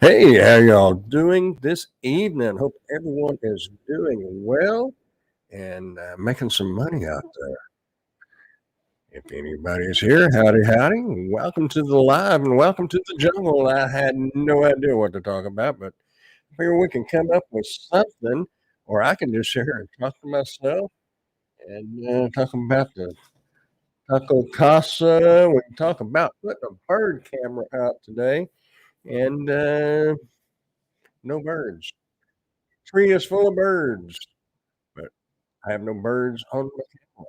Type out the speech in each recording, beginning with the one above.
Hey, how y'all doing this evening? Hope everyone is doing well and making some money out there. If anybody is here, howdy, howdy. Welcome to the live and welcome to the jungle. I had no idea what to talk about, but I figure we can come up with something, or I can just sit here and talk to myself and talk about the Taco Casa. We can talk about putting a bird camera out today and no birds. Tree is full of birds. But I have no birds on the camera.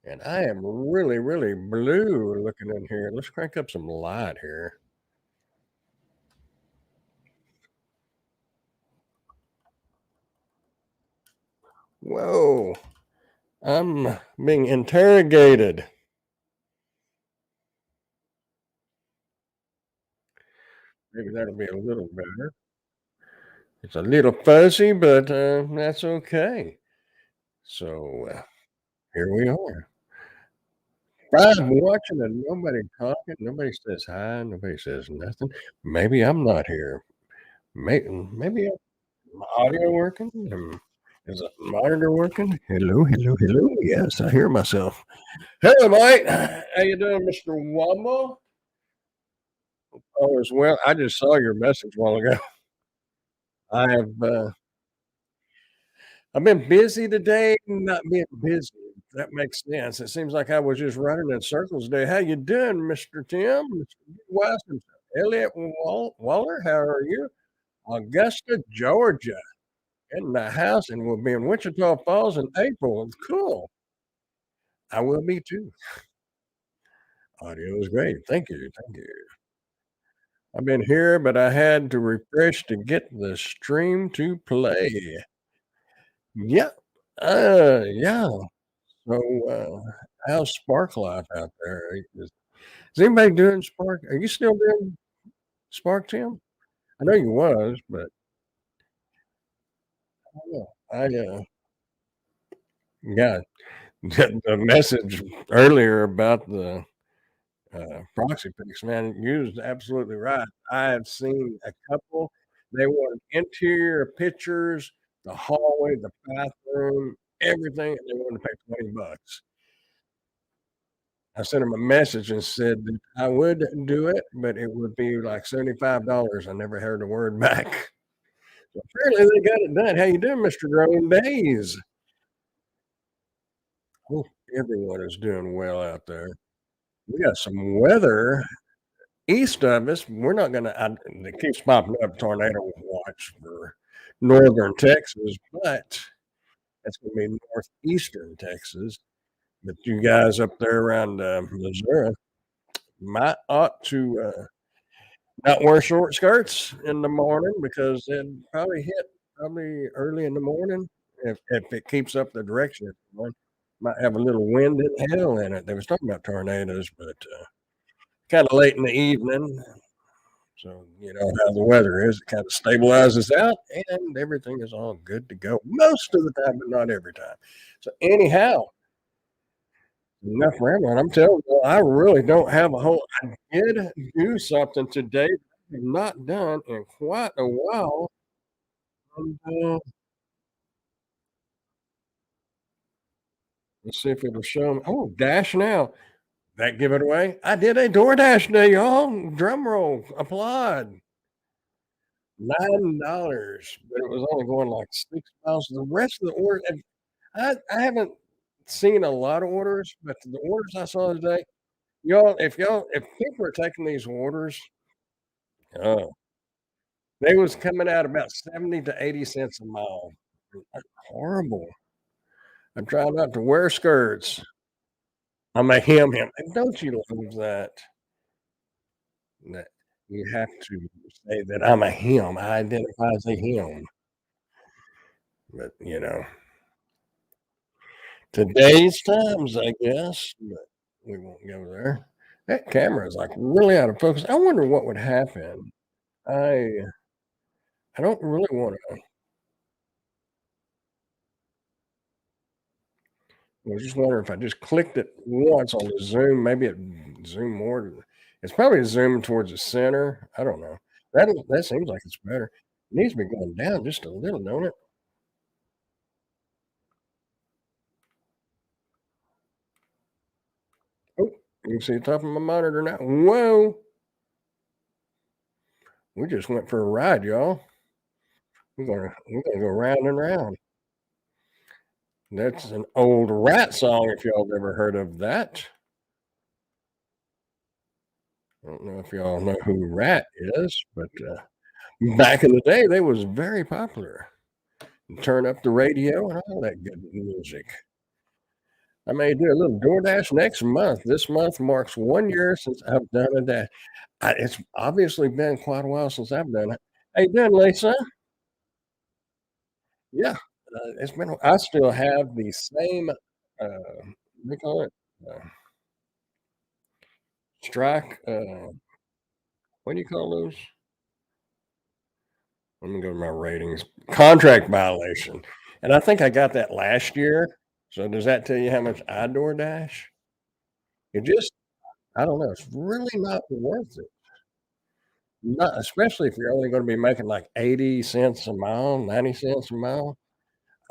And I am really, really blue looking in here. Let's crank up some light here. Whoa, I'm being interrogated. Maybe that'll be a little better. It's a little fuzzy, but that's okay. So here we are. I'm watching and nobody talking. Nobody says hi. Nobody says nothing. Maybe I'm not here. Maybe my audio working? Is the monitor working? Hello, hello, hello. Yes, I hear myself. Hello, mate. How you doing, Mr. Wumble? Oh, as well. I just saw your message a while ago. I have I've been busy today, not being busy. That makes sense. It seems like I was just running in circles today. How you doing, Mr. Tim? Mr. Washington? Elliot Waller, how are you? Augusta, Georgia. In the house, and we'll be in Wichita Falls in April. It's cool. I will be too. Audio is great. Thank you. Thank you. I've been here, but I had to refresh to get the stream to play. Yeah. Yeah. So, how's Spark Life out there? Is anybody doing Spark? Are you still doing Spark, Tim? I know you was, but I got the message earlier about the proxy pics, man, you was absolutely right. I have seen a couple. They wanted interior pictures, the hallway, the bathroom, everything, and they wanted to pay $20. I sent them a message and said that I would do it, but it would be like $75. I never heard a word back. So apparently they got it done. How you doing, Mr. Growing Days? Hope everyone is doing well out there. We got some weather east of us. We're not gonna it keeps popping up tornado watch for northern Texas, but that's gonna be northeastern Texas. But you guys up there around, Missouri might ought to, not wear short skirts in the morning because it probably hit probably early in the morning if it keeps up the direction it's going. Might have a little wind and hail in it. They was talking about tornadoes, but, kinda late in the evening. So, you know how the weather is, it kind of stabilizes out and everything is all good to go most of the time, but not every time. So, anyhow, enough rambling. I'm telling you, I really don't have a whole. I did do something today that I have not done in quite a while. And, let's see if it'll show me. Oh, Dash Now. That give it away. I did a DoorDash day, y'all. Drum roll, applaud. $9, but it was only going like 6 miles. The rest of the order, and I haven't seen a lot of orders, but the orders I saw today, if people are taking these orders, oh, they was coming out about 70 to 80 cents a mile. That's horrible. I'm trying not to wear skirts. I'm a him. And don't you love that? That you have to say that I'm a him. I identify as a him. But, today's times, I guess, but we won't go there. That camera is, like, really out of focus. I wonder what would happen. I I don't really wanna I was just wondering if I just clicked it once on the zoom, maybe it zoom more to it's probably zoomed towards the center. I don't know. that seems like it's better. It needs to be going down just a little, don't it? Oh, you can see the top of my monitor now. Whoa, we just went for a ride, y'all. We're gonna go round and round. That's an old Rat song if y'all have ever heard of that. I don't know if y'all know who Rat is, but, back in the day, they was very popular. Turn up the radio and all that good music. I may do a little DoorDash next month. This month marks 1 year since I've done a dash. It's obviously been quite a while since I've done it. How you doing, Lisa? Yeah, it's been I still have the same, what do you call it? Uh, strike, what do you call those? Let me go to my ratings. Contract violation, and I think I got that last year. So does that tell you how much I DoorDash? It just I don't know, it's really not worth it. Not especially if you're only gonna be making like 80 cents a mile, 90 cents a mile.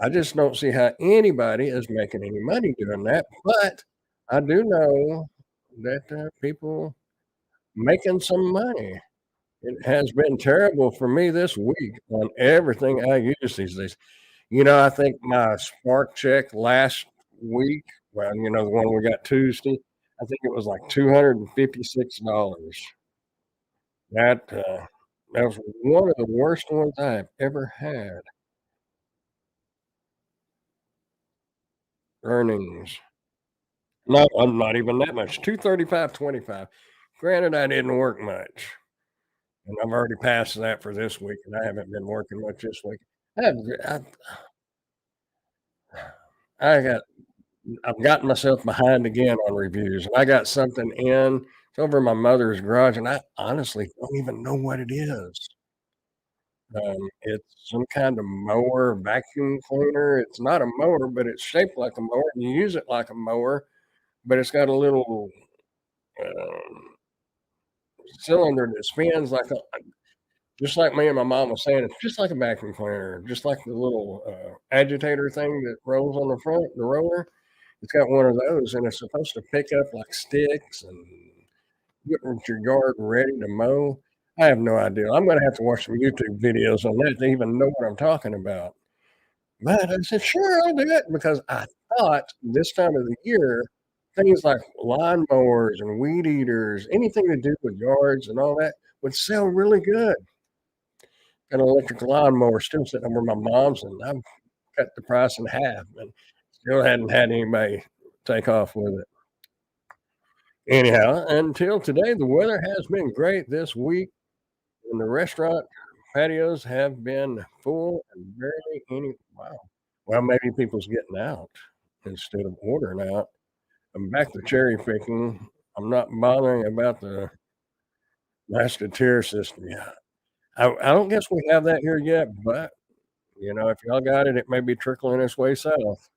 I just don't see how anybody is making any money doing that, but I do know that, people making some money. It has been terrible for me this week on everything I use these days. I think my Spark check last week, well, the one we got Tuesday, I think it was like $256. That was one of the worst ones I've ever had, earnings. No, I'm not even that much, 235.25. Granted, I didn't work much, and I've already passed that for this week, and I haven't been working much this week. I have I got I've gotten myself behind again on reviews, and I got something in. It's over in my mother's garage, and I honestly don't even know what it is. It's some kind of mower, vacuum cleaner. It's not a mower, but it's shaped like a mower, and you use it like a mower, but it's got a little, um, cylinder that spins like a just like me and my mom was saying, it's just like a vacuum cleaner, just like the little, agitator thing that rolls on the front, the roller. It's got one of those, and it's supposed to pick up, like, sticks and get your yard ready to mow. I have no idea. I'm gonna have to watch some YouTube videos on that to even know what I'm talking about. But I said, "Sure, I'll do it," because I thought this time of the year, things like lawn mowers and weed eaters, anything to do with yards and all that would sell really good. An electric lawnmower still sitting over my mom's, and I've cut the price in half, and still hadn't had anybody take off with it. Anyhow, until today, the weather has been great this week, and the restaurant patios have been full and barely any wow. Well, maybe people's getting out instead of ordering out. I'm back to cherry picking. I'm not bothering about the master tier system yet. I don't guess we have that here yet, but, if y'all got it, it may be trickling its way south.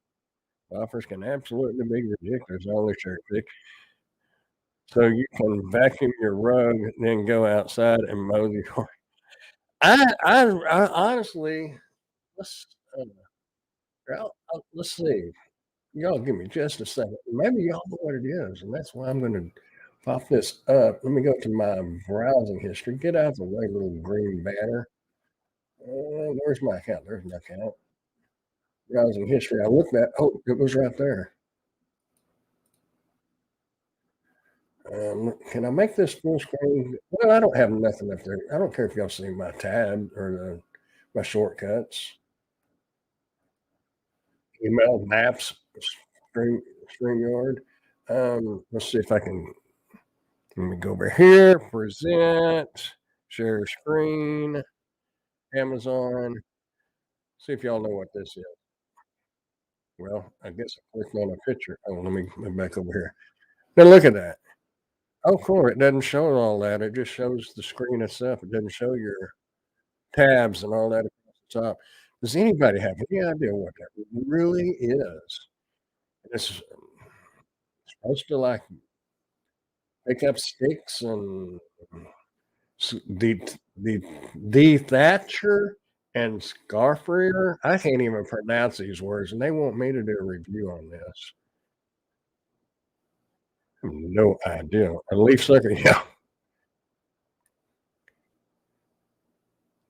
Offers can absolutely be ridiculous on the cherry pick. So you can vacuum your rug, then go outside and mow the yard. I honestly let's, uh, let's see. Y'all give me just a second. Maybe y'all know what it is, and that's why I'm gonna pop this up. Let me go to my browsing history. Get out of the way, little green banner. Where's my account? There's my account. Browsing history. I looked at oh, it was right there. Can I make this full screen? Well, I don't have nothing up there. I don't care if y'all see my tab or my shortcuts, email, maps, stream, StreamYard. Let's see if I can. Let me go over here. Present, share screen, Amazon. See if y'all know what this is. Well, I guess I clicked on a picture. Oh, let me move back over here. Now look at that. Oh, cool. It doesn't show all that. It just shows the screen itself. It doesn't show your tabs and all that across the top. Does anybody have any idea what that really is? It's supposed to, like, pick up sticks and the the Thatcher and Scarfrier. I can't even pronounce these words, and they want me to do a review on this. No idea. A leaf sucker, yeah.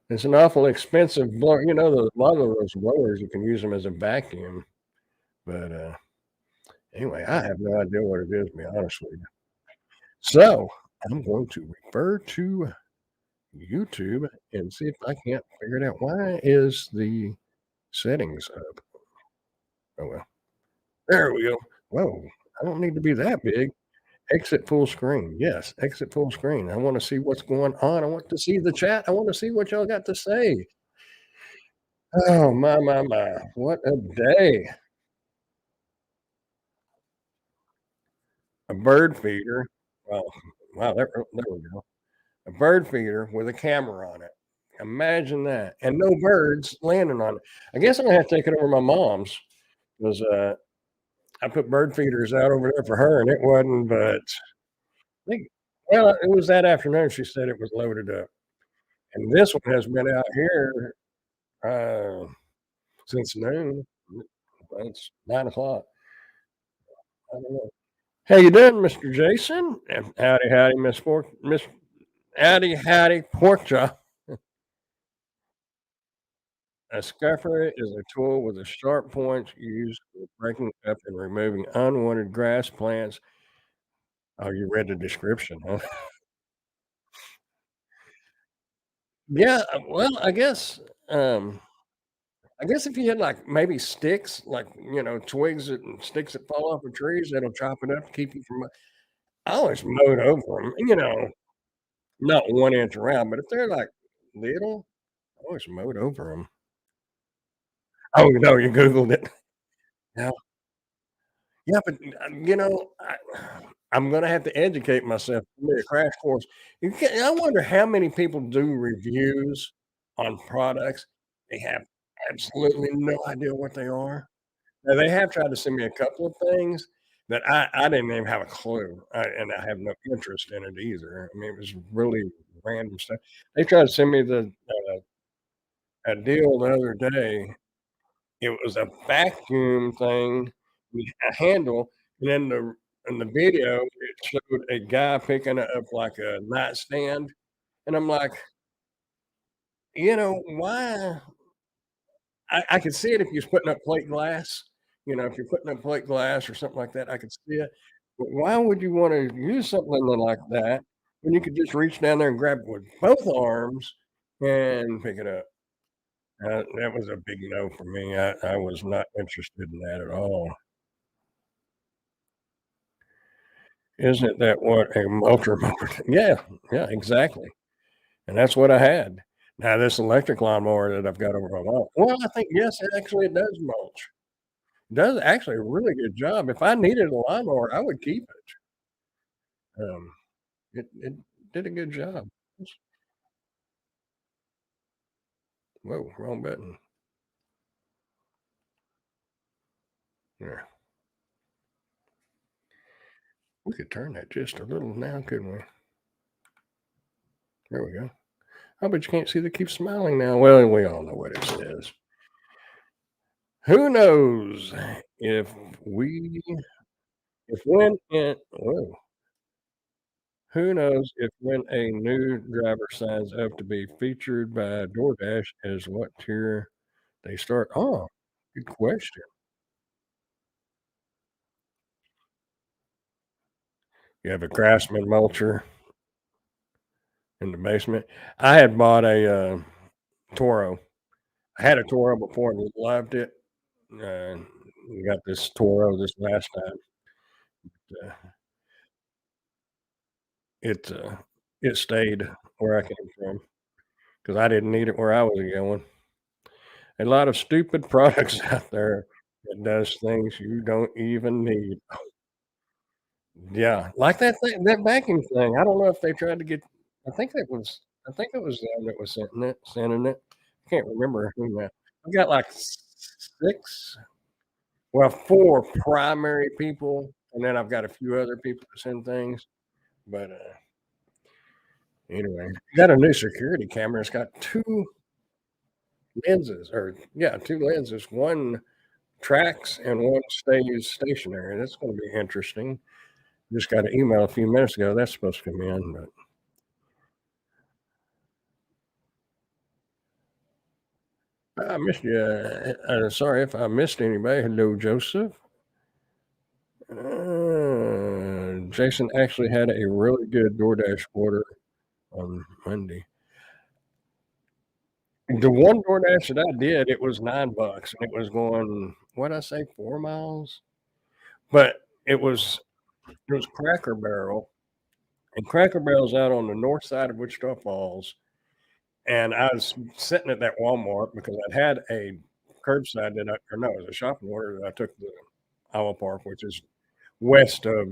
It's an awful expensive blower. You know, a lot of those blowers, you can use them as a vacuum. But anyway, I have no idea what it is, to be honest with you. So I'm going to refer to YouTube and see if I can't figure it out. Why is the settings up? Oh well. There we go. Whoa. I don't need to be that big. Exit full screen. Yes, exit full screen. I want to see what's going on. I want to see the chat. I want to see what y'all got to say. Oh my. What a day. A bird feeder. Wow. Wow, there we go. A bird feeder with a camera on it. Imagine that. And no birds landing on it. I guess I'm gonna have to take it over my mom's because I put bird feeders out over there for her and it wasn't, but I think well, it was that afternoon she said it was loaded up. And this one has been out here uh since noon. Well, it's 9 o'clock. I don't know. How you doing, Mr. Jason? And howdy, Miss howdy, pork chop. A scuffer is a tool with a sharp point used for breaking up and removing unwanted grass plants. Oh, you read the description, huh? Yeah, well, um, I guess if you had like maybe sticks, like twigs and sticks that fall off of trees, that'll chop it up to keep you from. I always mowed over them, not 1 inch around, but if they're like little, I always mowed over them. Oh no, you googled it. Yeah, yeah, but I'm gonna have to educate myself. Give me a crash course. I wonder how many people do reviews on products. They have absolutely no idea what they are. Now, they have tried to send me a couple of things that I didn't even have a clue, and I have no interest in it either. I mean, it was really random stuff. They tried to send me a deal the other day. It was a vacuum thing with a handle, and in the video, it showed a guy picking up like a nightstand, and I'm like, why I could see it if you was putting up plate glass, if you're putting up plate glass or something like that, I could see it, but why would you wanna use something like that when you could just reach down there and grab it with both arms and pick it up? That was a big no for me. I was not interested in that at all. Isn't that what a motor mower Yeah, yeah, exactly, and that's what I had. Now this electric lawnmower that I've got over my wall I think yes, actually it does mulch. It does actually a really good job. If I needed a lawnmower, I would keep it. It did a good job. Whoa, wrong button. Yeah, we could turn that just a little now, couldn't we? There we go. Oh, but you can't see the keep smiling now. Well, we all know what it says. Who knows if we if when and whoa, who knows if when a new driver signs up to be featured by DoorDash as what tier they start? Oh, good question. You have a Craftsman mulcher in the basement. I had bought a Toro. I had a Toro before and loved it. We got this Toro this last time. Uh, it it stayed where I came from because I didn't need it where I was going. A lot of stupid products out there that does things you don't even need. Yeah, like that vacuum thing. I don't know if they tried to get. I think it was them that was sending it. I can't remember who that. I've got like 6, well, 4 primary people, and then I've got a few other people that send things, but, Anyway, got a new security camera. It's got 2 lenses or yeah, 2 lenses. One tracks and one stays stationary. That's gonna be interesting. Just got an email a few minutes ago. That's supposed to come in, but I missed you. Sorry if I missed anybody. Hello, Joseph. Jason actually had a really good DoorDash order on Monday. The one DoorDash that I did, it was $9 and it was going, what'd I say, 4 miles? But it was Cracker Barrel, and Cracker Barrel's out on the north side of Wichita Falls, and I was sitting at that Walmart because I'd had a curbside that I or no, it was a shopping order that I took to Iowa Park, which is west of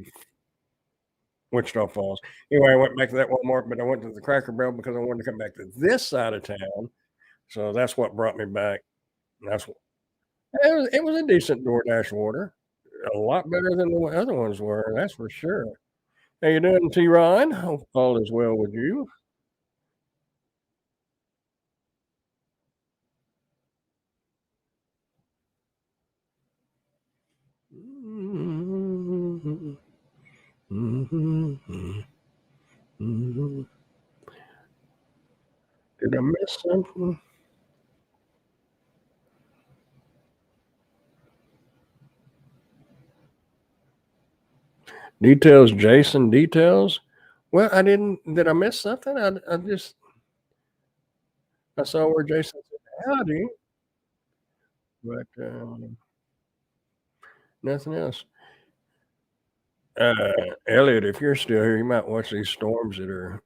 Wichita Falls. Anyway, I went back to that Walmart, but I went to the Cracker Barrel because I wanted to come back to this side of town, so that's what brought me back. That's what it was a decent DoorDash order, a lot better than the other ones were, that's for sure. How you doing, T. Ron? Hope all is well with you. Did I miss something? Details, Jason, details? Well, I didn't did I miss something? I just I saw where Jason said howdy, but, nothing else. Elliot, if you're still here, you might watch these storms that are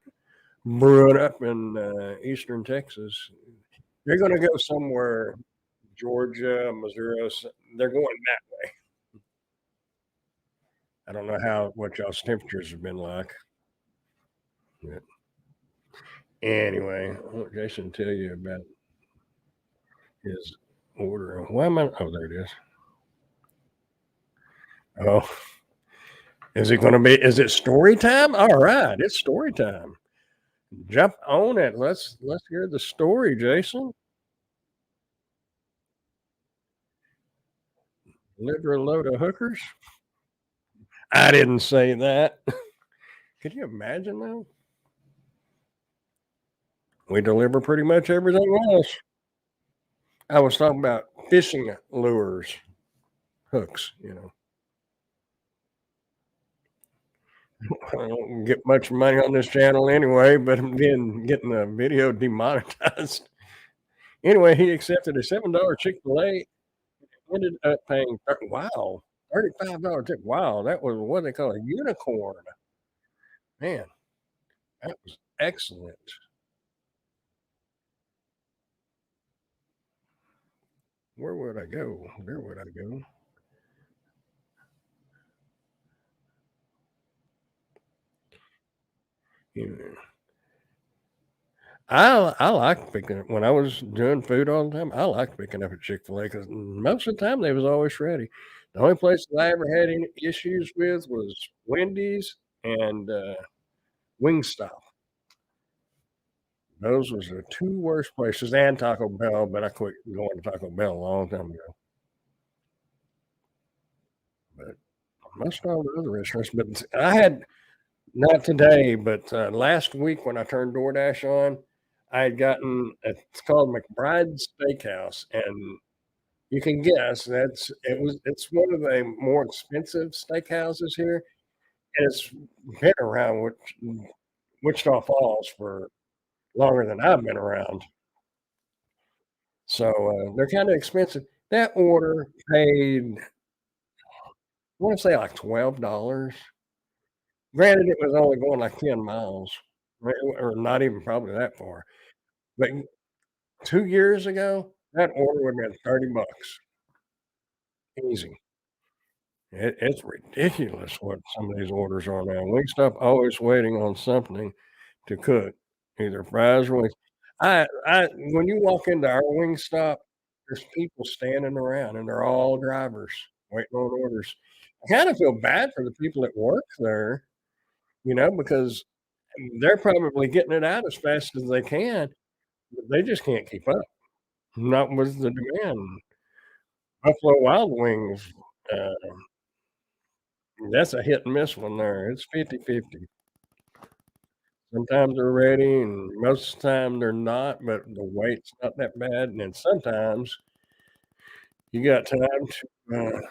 brewing up in, eastern Texas. They're gonna go somewhere, Georgia, Missouri, they're going that I don't know how what y'all's temperatures have been like. But anyway, I want Jason to tell you about his order. Why am I oh, there it is. Oh, is it story time? Alright, it's story time. Jump on it. Let's hear the story, Jason. Deliver a load of hookers? I didn't say that. Could you imagine though? We deliver pretty much everything else. I was talking about fishing lures, hooks, you know. I don't get much money on this channel anyway, but I'm getting the video demonetized. Anyway, he accepted a $7 Chick-fil-A, ended up paying wow, $35 tip. Wow, that was what they call a unicorn. Man, that was excellent. Where would I go? Where would I go? Yeah. I like picking up when I was doing food all the time, I liked picking up at Chick-fil-A because most of the time they was always ready. The only place that I ever had any issues with was Wendy's and, Wingstop. Those was the 2 worst places and Taco Bell, but I quit going to Taco Bell a long time ago. But most all the other restaurants, but I had not today, but, last week when I turned DoorDash on, I had gotten it's called McBride's Steakhouse, and you can guess it's one of the more expensive steakhouses here, and it's been around Wichita Falls for longer than I've been around. So, they're kinda expensive. That order paid, I wanna say, like, $12. Granted, it was only going like 10 miles, or not even probably that far, but 2 years ago, that order would have been 30 bucks, easy. It's ridiculous what some of these orders are now. Wingstop always waiting on something to cook, either fries or wings. I when you walk into our Wingstop, there's people standing around, and they're all drivers waiting on orders. I kinda feel bad for the people that work there, because They're probably getting it out as fast as they can, but they just can't keep up, not with the demand. Buffalo Wild Wings, uh, that's a hit and miss one there. It's 50-50. Sometimes they're ready, and most of the time they're not, but the wait's not that bad, and then sometimes you got time to,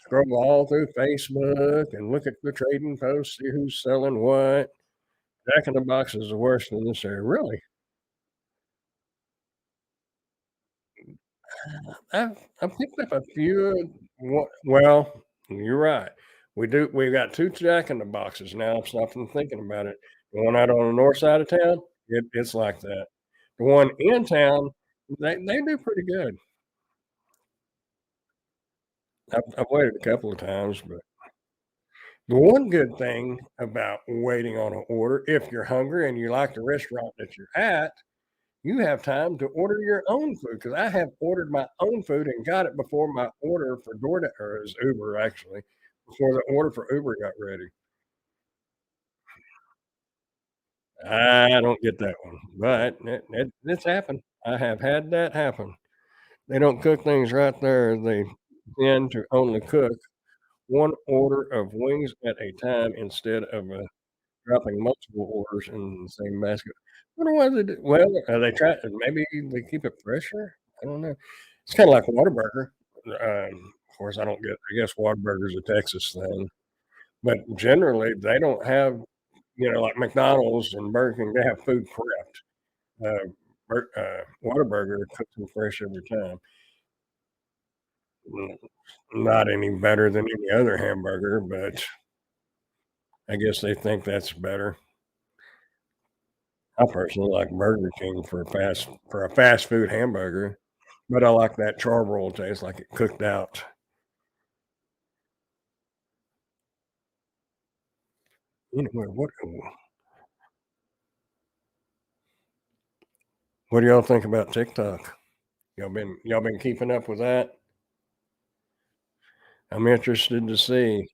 scroll all through Facebook and look at the trading posts, see who's selling what. Jack in the Box is the worst in this area, really. I've picked up a few, you're right. We got 2 Jack in the Boxes now, I'm stopping thinking about it. The one out on the north side of town, it's like that. The one in town, they do pretty good. I've waited a couple of times, but the one good thing about waiting on an order, if you're hungry and you like the restaurant that you're at, you have time to order your own food. Because I have ordered my own food and got it before my order for DoorDash or it was Uber actually, before the order for Uber got ready. I don't get that one, but it's happened. I have had that happen. They don't cook things right there. They tend to only cook 1 order of wings at a time instead of, dropping multiple orders in the same basket. Wonder why they do well, they try maybe they keep it fresher? I don't know. It's kinda like Whataburger. Of course, I guess Whataburger's a Texas thing, but generally, they don't have, like McDonald's and Burger King, they have food prepped. Whataburger cooks them fresh every time. Mm, not any better than any other hamburger, but I guess they think that's better. I personally like Burger King for a fast food hamburger, but I like that charbroil taste, like it cooked out. Anyway, what do y'all think about TikTok? Y'all been keeping up with that? I'm interested to see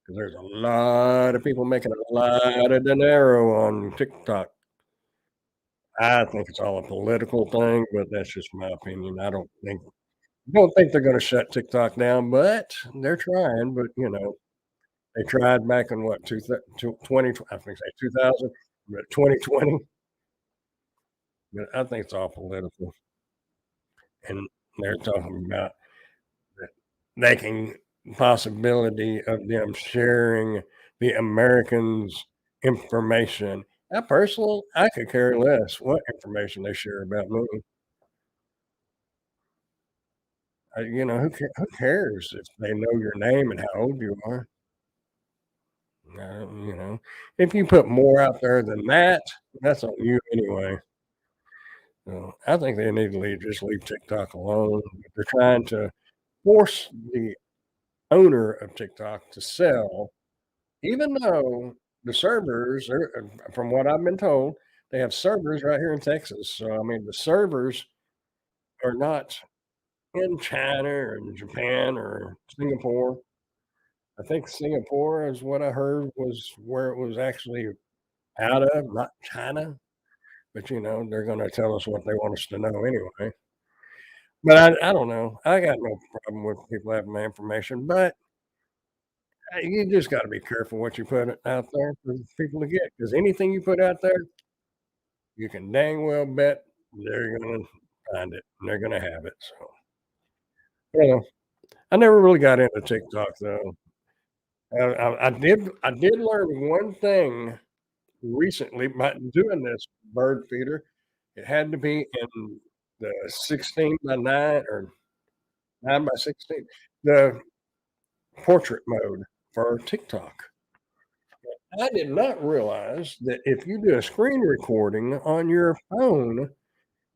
because there's a lot of people making a lot of dinero on TikTok. I think it's all a political thing, but that's just my opinion. I don't think they're gonna shut TikTok down, but they're trying, but, they tried back in what, two 20 I think say 2000, but 2020, but I think it's all political, and they're talking about that they can possibility of them sharing the Americans' information. I could care less what information they share about me. Who cares if they know your name and how old you are? You know, if you put more out there than that, that's on you anyway. So I think they need to just leave TikTok alone. They're trying to force the owner of TikTok to sell, even though the servers are, from what I've been told, they have servers right here in Texas. So I mean, the servers are not in China or in Japan or Singapore. I think Singapore is what I heard was where it was actually out of, not China. But they're going to tell us what they want us to know anyway. But I don't know. I got no problem with people having my information, but you just got to be careful what you put out there for people to get. Because anything you put out there, you can dang well bet they're going to find it and they're going to have it. So, you know, I never really got into TikTok though. I did learn one thing recently by doing this bird feeder. It had to be in the 16 by 9 or 9 by 16, the portrait mode for TikTok. I did not realize that if you do a screen recording on your phone,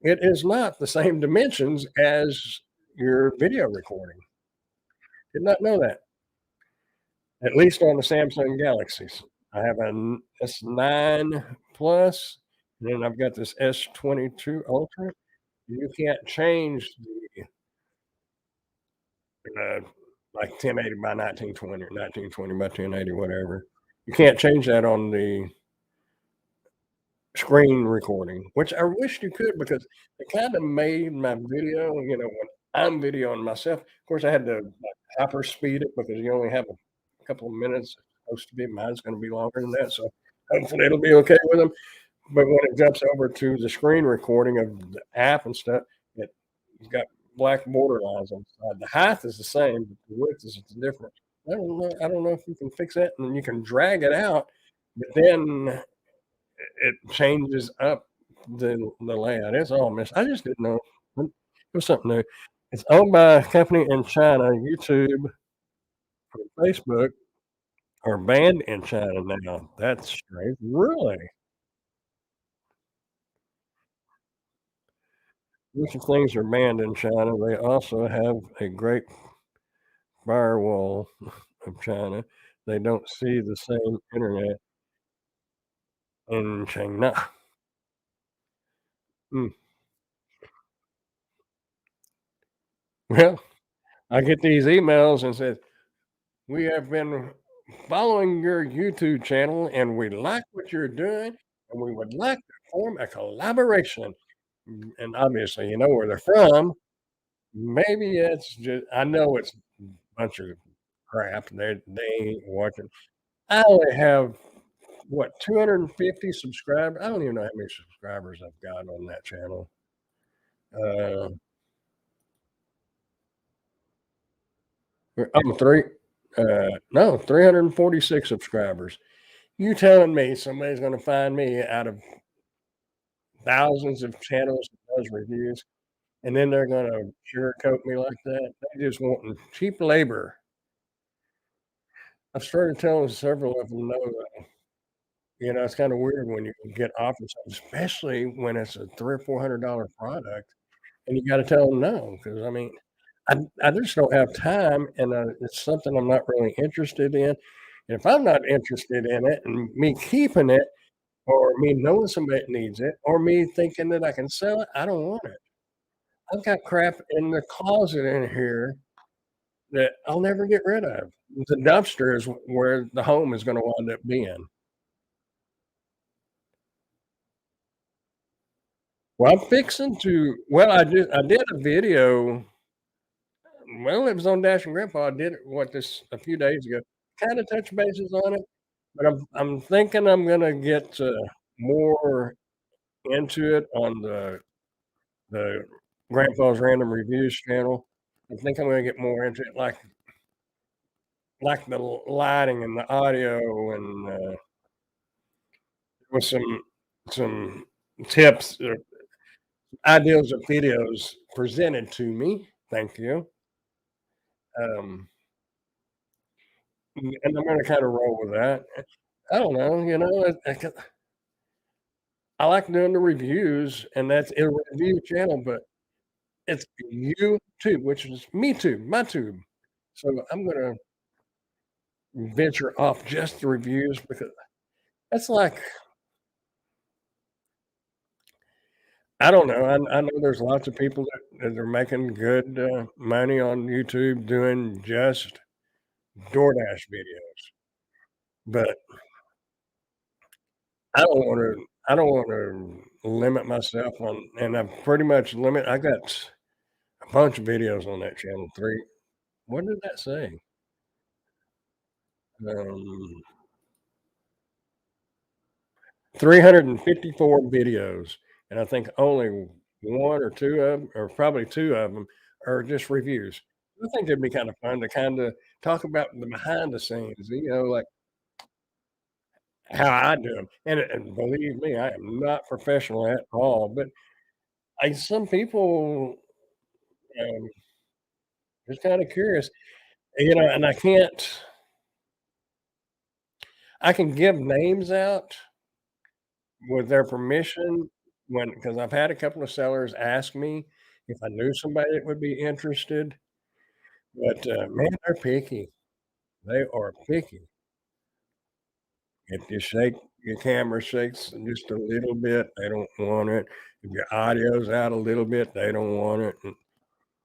it is not the same dimensions as your video recording. Did not know that, at least on the Samsung Galaxies. I have an S9 Plus, and then I've got this S22 Ultra. You can't change uh, like 1080 by 1920 or 1920 by 1080, whatever. You can't change that on the screen recording, which I wish you could because it kinda made my video, when I'm videoing myself. Of course, I had to, like, hyper speed it because you only have a couple of minutes. It's supposed to be. Mine's gonna be longer than that, so hopefully it'll be okay with them. But when it jumps over to the screen recording of the app and stuff, it's got black border lines on the side. The height is the same, but the width is different. I don't know if you can fix that, and you can drag it out, but then it changes up the layout. It's all messed. I just didn't know. It was something new. It's owned by a company in China. YouTube and Facebook are banned in China now. That's strange. Really? Bunch of things are banned in China. They also have a great firewall of China. They don't see the same internet in China. Mm. Well, I get these emails and says, "We have been following your YouTube channel, and we like what you're doing, and we would like to form a collaboration." And obviously, you know where they're from. Maybe it's just I know it's a bunch of crap. They ain't watching. I only have what, 250 subscribers? I don't even know how many subscribers I've got on that channel. Uh, I'm 3 no, 346 subscribers. You telling me somebody's gonna find me out of thousands of channels that does reviews, and then they're gonna sugarcoat me like that? They just wanting cheap labor. I've started telling several of them no, though. It's kinda weird when you get offered something, especially when it's a 3 or $400 product, and you gotta tell them no, because I mean, I just don't have time, and, it's something I'm not really interested in. And if I'm not interested in it and me keeping it or me knowing somebody that needs it or me thinking that I can sell it, I don't want it. I've got crap in the closet in here that I'll never get rid of. The dumpster is where the home is gonna wind up being. Well, I'm fixing to well, I did a video. Well, it was on Dash and Grandpa. I did it, this a few days ago. Kinda touch bases on it, but I'm thinking I'm gonna get, more into it on the Grandpa's Random Reviews channel. I think I'm gonna get more into it, like the lighting and the audio and, with some tips or ideas of videos presented to me. Thank you. Um, and I'm gonna kinda roll with that. I don't know, I like doing the reviews, and that's a review channel, but it's YouTube, which is me too, my tube. So I'm gonna venture off just the reviews because that's like I don't know. I know there's lots of people that are making good, money on YouTube doing just DoorDash videos, but I don't wanna limit myself on and I pretty much I got a bunch of videos on that channel, 3 what did that say? Um, 354 videos, and I think only 1 or 2 of 'em, or probably 2 of them are just reviews. I think it'd be kinda fun to kinda talk about the behind the scenes, like, how I do 'em, and believe me, I am not professional at all, but some people, um, just kinda curious, and I can give names out with their permission when because I've had a couple of sellers ask me if I knew somebody that would be interested, but, man, they're picky. They are picky. If your camera shakes just a little bit, they don't want it. If your audio's out a little bit, they don't want it,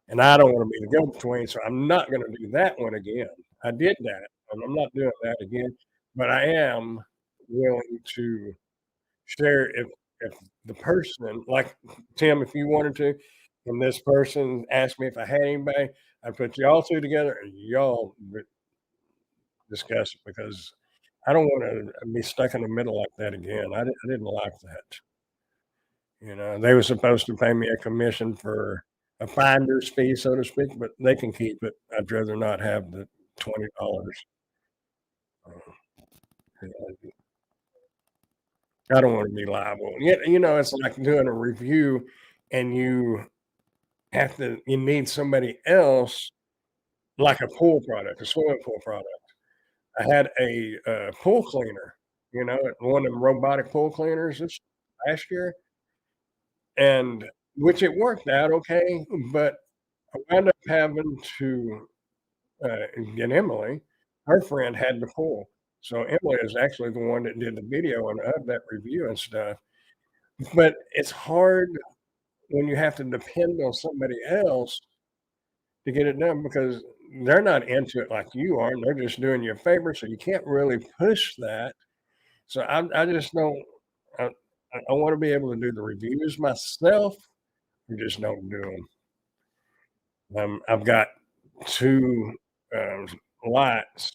and I don't wanna be the go-between, so I'm not gonna do that one again. I did that, and I'm not doing that again, but I am willing to share if if the person like, Tim, if you wanted to, and this person asked me if I had anybody, I'd put y'all 2 together and y'all would discuss it because I don't wanna be stuck in the middle like that again. I didn't like that. They were supposed to pay me a commission for a finder's fee, so to speak, but they can keep it. I'd rather not have the $20. Uh, I don't wanna be liable. It's like doing a review and you need somebody else like a pool product, a swimming pool product. I had a, pool cleaner, one of them robotic pool cleaners this last year, and which it worked out okay, but I wound up having to, get Emily. Her friend had the pool. So Emily is actually the one that did the video and of that review and stuff. But it's hard when you have to depend on somebody else to get it done because they're not into it like you are, and they're just doing you a favor, so you can't really push that. So I just don't I I wanna be able to do the reviews myself, I just don't do 'em. I've got 2, um, lights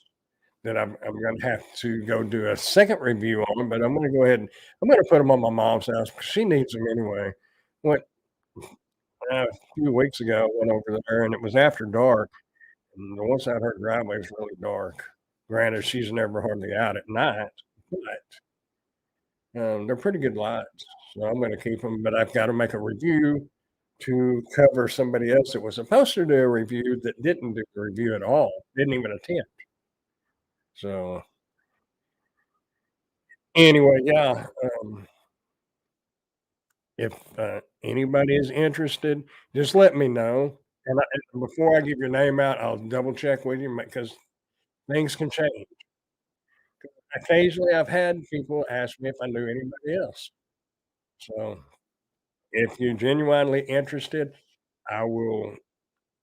that I'm gonna have to go do a second review on, but I'm gonna go ahead and I'm gonna put them on my mom's house 'cause she needs them anyway. Went, a few weeks ago, I went over there, and it was after dark, and the one side of her driveway is really dark. Granted, she's never hardly out at night, but, they're pretty good lights, so I'm gonna keep them. But I've gotta make a review to cover somebody else that was supposed to do a review that didn't do the review at all, didn't even attempt. So, anyway, yeah, if, anybody is interested, just let me know, and before I give your name out, I'll double check with you because things can change. Occasionally, I've had people ask me if I knew anybody else. So, if you're genuinely interested, I will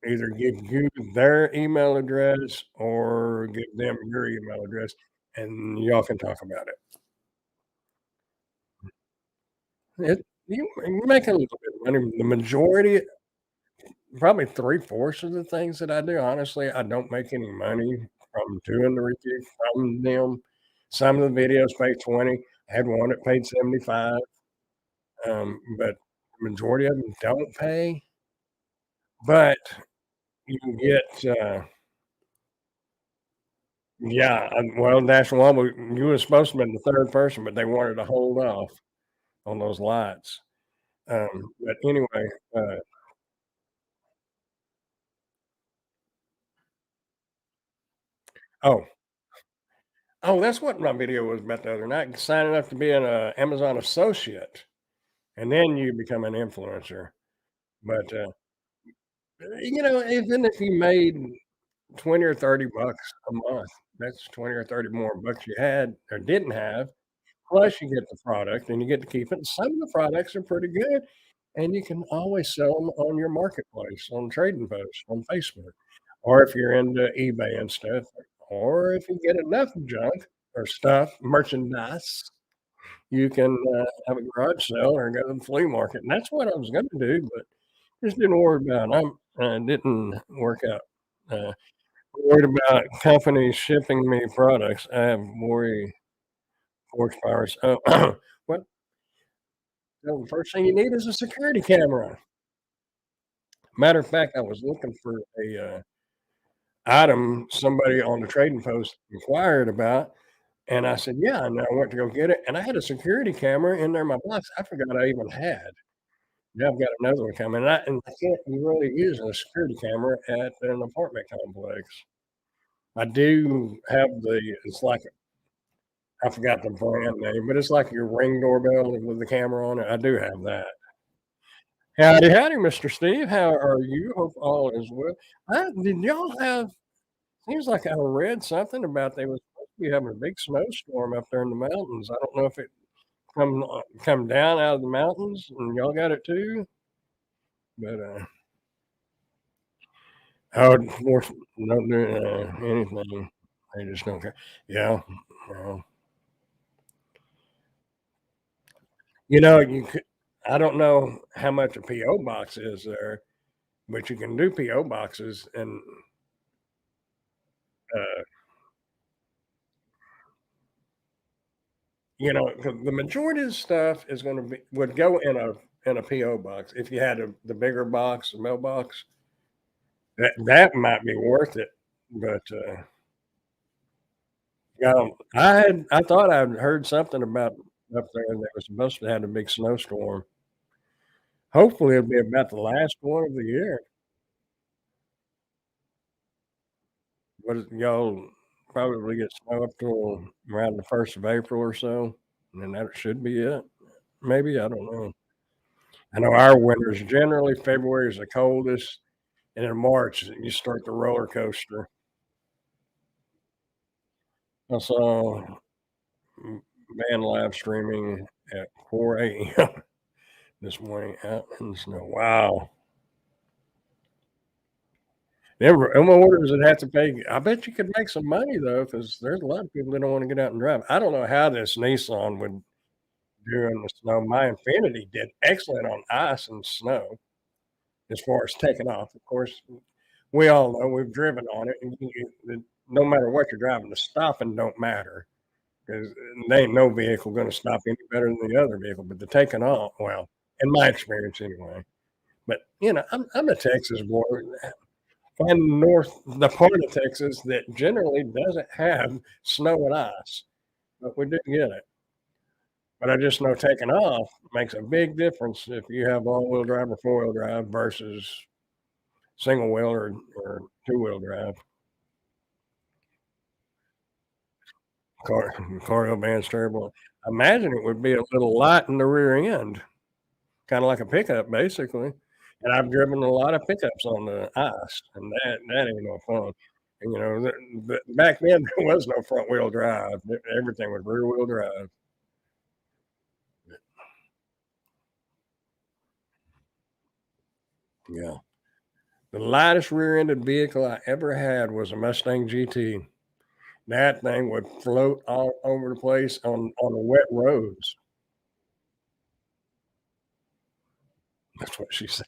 either give you their email address or give them your email address, and y'all can talk about it. You make a little bit of money. The majority, probably 3/4 of the things that I do, honestly, I don't make any money from doing the review from them. Some of the videos pay 20. I had one that paid 75, but the majority of them don't pay, but you can get, yeah, well, National Lumber, you were supposed to have been the 3rd person, but they wanted to hold off on those lights. But anyway, oh, that's what my video was about the other night, signing up to be an, Amazon associate, and then you become an influencer. But, even if you made 20 or 30 bucks a month, that's 20 or 30 more bucks you had or didn't have, plus you get the product and you get to keep it. Some of the products are pretty good, and you can always sell them on your marketplace, on Trading Post, on Facebook, or if you're into eBay and stuff, or if you get enough junk or stuff, merchandise, you can, have a garage sale or go to the flea market, and that's what I was gonna do, but just didn't worry about it. Didn't work out. Worried about companies shipping me products. I have worry force powers. What the first thing you need is a security camera. Matter of fact, I was looking for a, item somebody on the Trading Post inquired about, and I said, "Yeah," and I went to go get it, and I had a security camera in there in my box I forgot I even had. Now I've got another one coming, and I can't really use a security camera at an apartment complex. I do have it's like I forgot the brand name, but it's like your Ring doorbell with the camera on it. I do have that. Howdy, howdy, Mr. Steve. How are you? Hope all is well. Did y'all have seems like I read something about they was supposed to be having a big snowstorm up there in the mountains. I don't know if it come down out of the mountains and y'all got it too, but, oh, of course, don't do, anything. They just don't care. Yeah, well, You could I don't know how much a PO box is there, but you can do PO boxes and, uh, 'cause the majority of stuff is gonna be would go in a PO box. If you had the bigger box, the mailbox, that might be worth it, but, I thought I'd heard something about up there that was supposed to have a big snowstorm. Hopefully, it'll be about the last one of the year. But y'all probably get snow up till around the 1st of April or so, and then that should be it. Maybe, I don't know. I know our winters generally February is the coldest, and in March, you start the roller coaster. I saw m man live streaming at 4 AM this morning out in the snow. Wow. And what does it have to pay? I bet you could make some money though, because there's a lot of people that don't wanna get out and drive. I don't know how this Nissan would do in the snow. My Infiniti did excellent on ice and snow as far as taking off. Of course, we all know we've driven on it, and no matter what you're driving, the stopping don't matter because there ain't no vehicle gonna stop any better than the other vehicle, but the taking off, well, in my experience anyway. But, I'm a Texas boy. Find the part of Texas that generally doesn't have snow and ice, but we do get it. But I just know taking off makes a big difference if you have all-wheel drive or four-wheel drive versus single wheel or two-wheel drive. Car cargo band's terrible. Imagine it would be a little light in the rear end, kinda like a pickup, basically, and I've driven a lot of pickups on the ice, and that ain't no fun. And, back then, there was no front wheel drive. E everything was rear wheel drive. Yeah. The lightest rear-ended vehicle I ever had was a Mustang GT. That thing would float all over the place on the wet roads. That's what she said.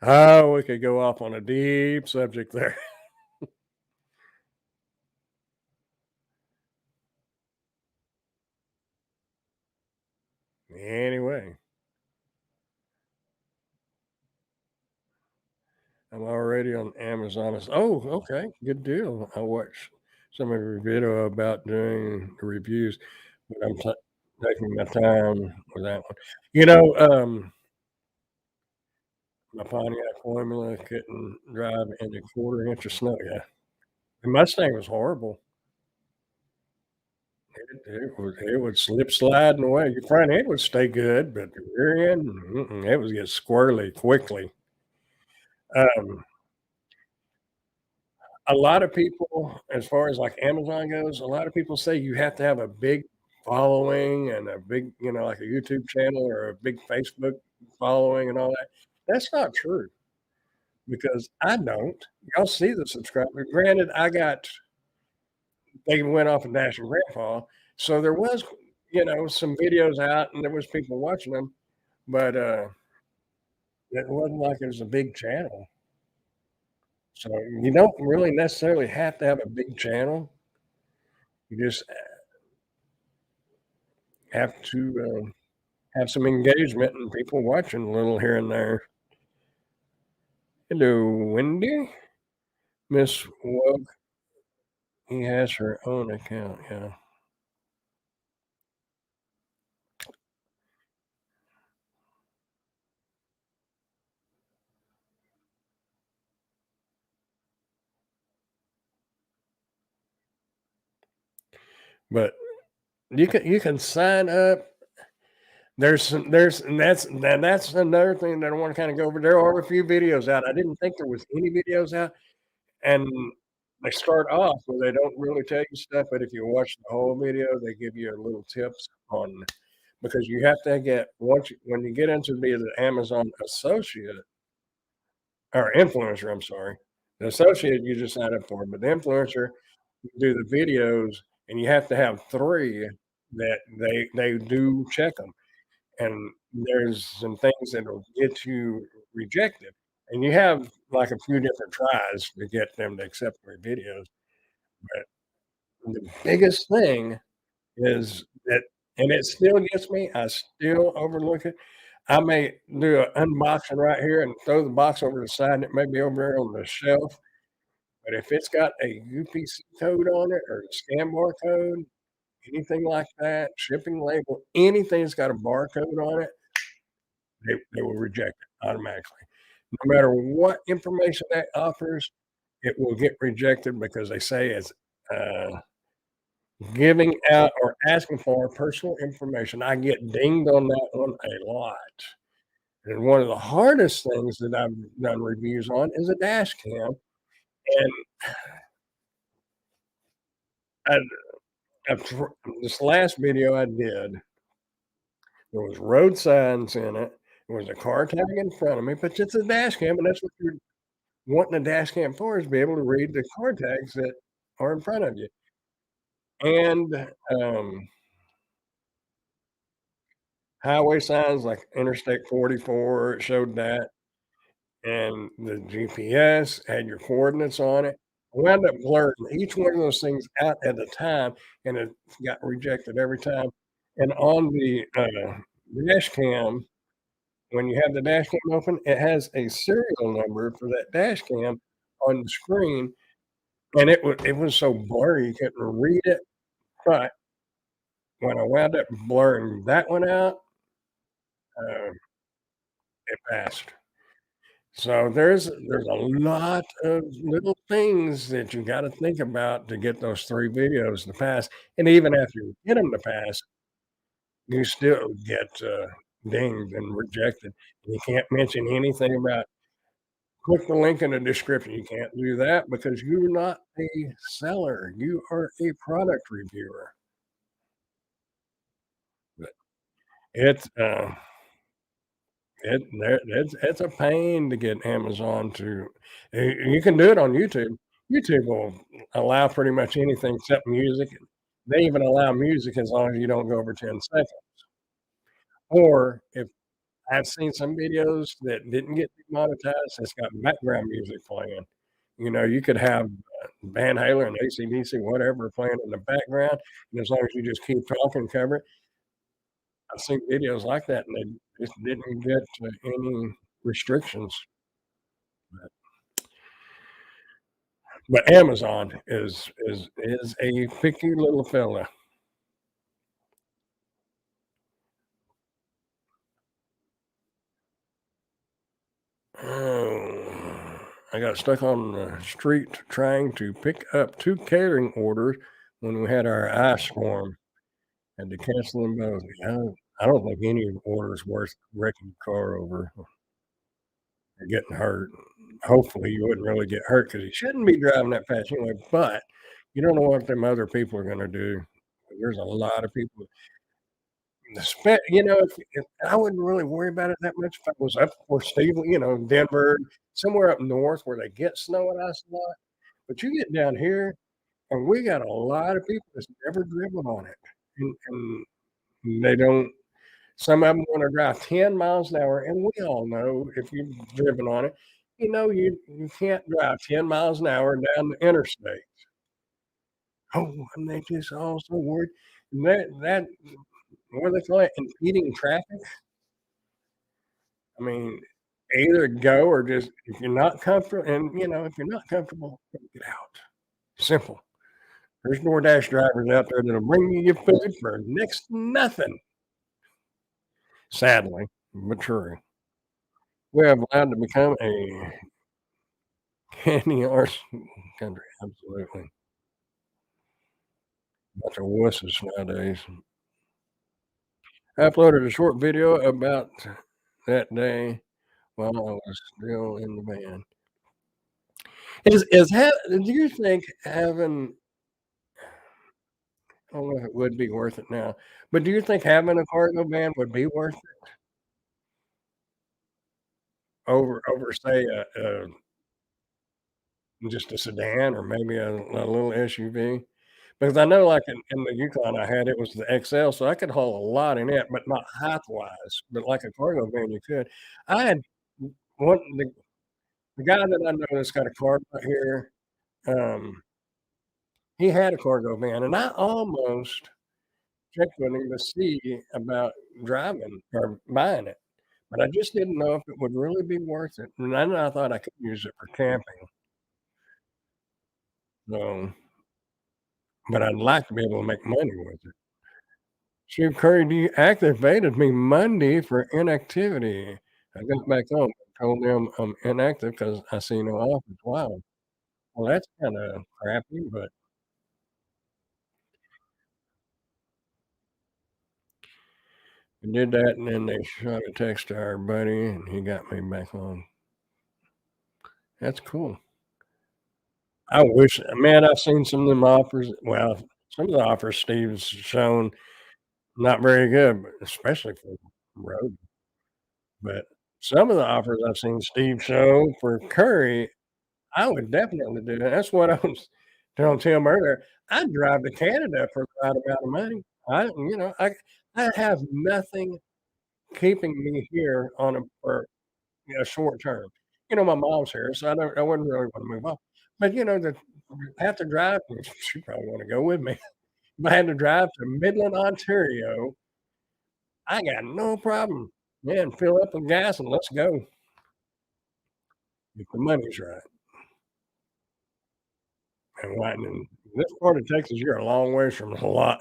Oh, we could go off on a deep subject there. Anyway, I'm already on Amazon. Oh, okay, good deal. I watched some of your video about doing the reviews, but taking my time with that one. You know, my Pontiac Formula couldn't drive in a quarter inch of snow. Yeah, the Mustang was horrible. It would slip sliding away. Your front end would stay good, but the rear end, it would get squirrely quickly. Um, a lot of people, as far as like Amazon goes, a lot of people say you have to have a big following and a big, like a YouTube channel or a big Facebook following and all that. That's not true because I don't. Y'all see the subscriber. Granted, they went off of Dash and Grandpa, so there was, some videos out and there was people watching them, but it wasn't like it was a big channel. So you don't really necessarily have to have a big channel. You just have to have some engagement and people watching a little here and there. Hello, Wendy. Miss Wug, he has her own account, yeah. But you can sign up. There's and that's another thing that I wanna kinda go over. There are a few videos out. I didn't think there was any videos out, and they start off where they don't really tell you stuff, but if you watch the whole video, they give you a little tips on because you have to get when you get into be the Amazon associate or influencer, I'm sorry, The associate you just sign up for, but the influencer, you do the videos, and you have to have 3 that they do check them. And there's some things that'll get you rejected, and you have, like, a few different tries to get them to accept your videos, but the biggest thing is that and it still gets me, I still overlook it. I may do an unboxing right here and throw the box over the side, and it may be over there on the shelf, but if it's got a UPC code on it or a scan barcode, anything like that, shipping label, anything that's got a barcode on it, they will reject it automatically. No matter what information that offers, it will get rejected because they say it's, uh, giving out or asking for personal information. I get dinged on that one a lot. And one of the hardest things that I've done reviews on is a dash cam, and I I've tr this last video I did, there was road signs in it, there was a car tag in front of me, but it's a dash cam, and that's what you're wanting a dash cam for is be able to read the car tags that are in front of you. And, highway signs like Interstate 44, it showed that, and the GPS had your coordinates on it. I wound up blurring each one of those things out at a time, and it got rejected every time. And on the, dash cam, when you have the dash cam open, it has a serial number for that dash cam on the screen, and it was so blurry you couldn't read it, but when I wound up blurring that one out, uh, it passed. So there's a lot of little things that you gotta think about to get those 3 videos to pass, and even after you get them to pass, you still get, dinged and rejected. You can't mention anything about, "Click the link in the description." You can't do that because you're not a seller, you are a product reviewer. But it's, it's a pain to get Amazon to you can do it on YouTube. YouTube will allow pretty much anything except music. They even allow music as long as you don't go over 10 seconds. Or if I've seen some videos that didn't get demonetized, it's got background music playing. You know, you could have, Van Halen, AC/DC, whatever playing in the background, and as long as you just keep talking, cover it. I've seen videos like that, and they just didn't get, any restrictions. But Amazon is a picky little fella. Oh, I got stuck on the street trying to pick up 2 catering orders when we had our ice storm. Had to cancel them both. I don't think any order is worth wrecking your car over or getting hurt. Hopefully, you wouldn't really get hurt because you shouldn't be driving that fast anyway, but you don't know what them other people are gonna do. There's a lot of people if I wouldn't really worry about it that much if I was up where Denver, somewhere up north where they get snow and ice a lot, but you get down here, and we got a lot of people that's never driven on it, and they don't some of them wanna drive 10 miles an hour, and we all know if you've driven on it, you can't drive 10 miles an hour down the interstate. Oh, and they just all so worried, and that what do they call it, impeding traffic? I mean, either go or just if you're not comfortable if you're not comfortable, don't get out. Simple. There's DoorDash drivers out there that'll bring you your food for next to nothing, sadly, but true. We have allowed to become a candy arts country, absolutely. Bunch of wusses nowadays. I uploaded a short video about that day while I was still in the van. Do you think having I don't know if it would be worth it now, but do you think having a cargo van would be worth it over, say, just a sedan or maybe a little SUV. Because I know, like, in the Yukon I had, it was the XL, so I could haul a lot in it, but not height-wise, but like a cargo van, you could. I had one the guy that I know that's got a car out here, um, he had a cargo van, and I almost checked with him to see about driving or buying it, but I just didn't know if it would really be worth it, and then I thought I could use it for camping, so but I'd like to be able to make money with it. Steve Curry deactivated me Monday for inactivity. I got back home and told them I'm inactive because I see no offers. Wow. Well, that's kinda crappy, but I did that, and then they shot a text to our buddy, and he got me back on. That's cool. I wish man, I've seen some of them offers. Well, some of the offers Steve's shown, not very good, but especially for road, but some of the offers I've seen Steve show for Curry, I would definitely do that. That's what I was telling Tim earlier. I'd drive to Canada for the right amount of money. I have nothing keeping me here on a for, short term. My mom's here, so I wouldn't really wanna move on. But, to have to drive she probably wanna go with me. If I had to drive to Midland, Ontario, I got no problem. Man, fill up with gas and let's go if the money's right. And this part of Texas, you're a long ways from a lot.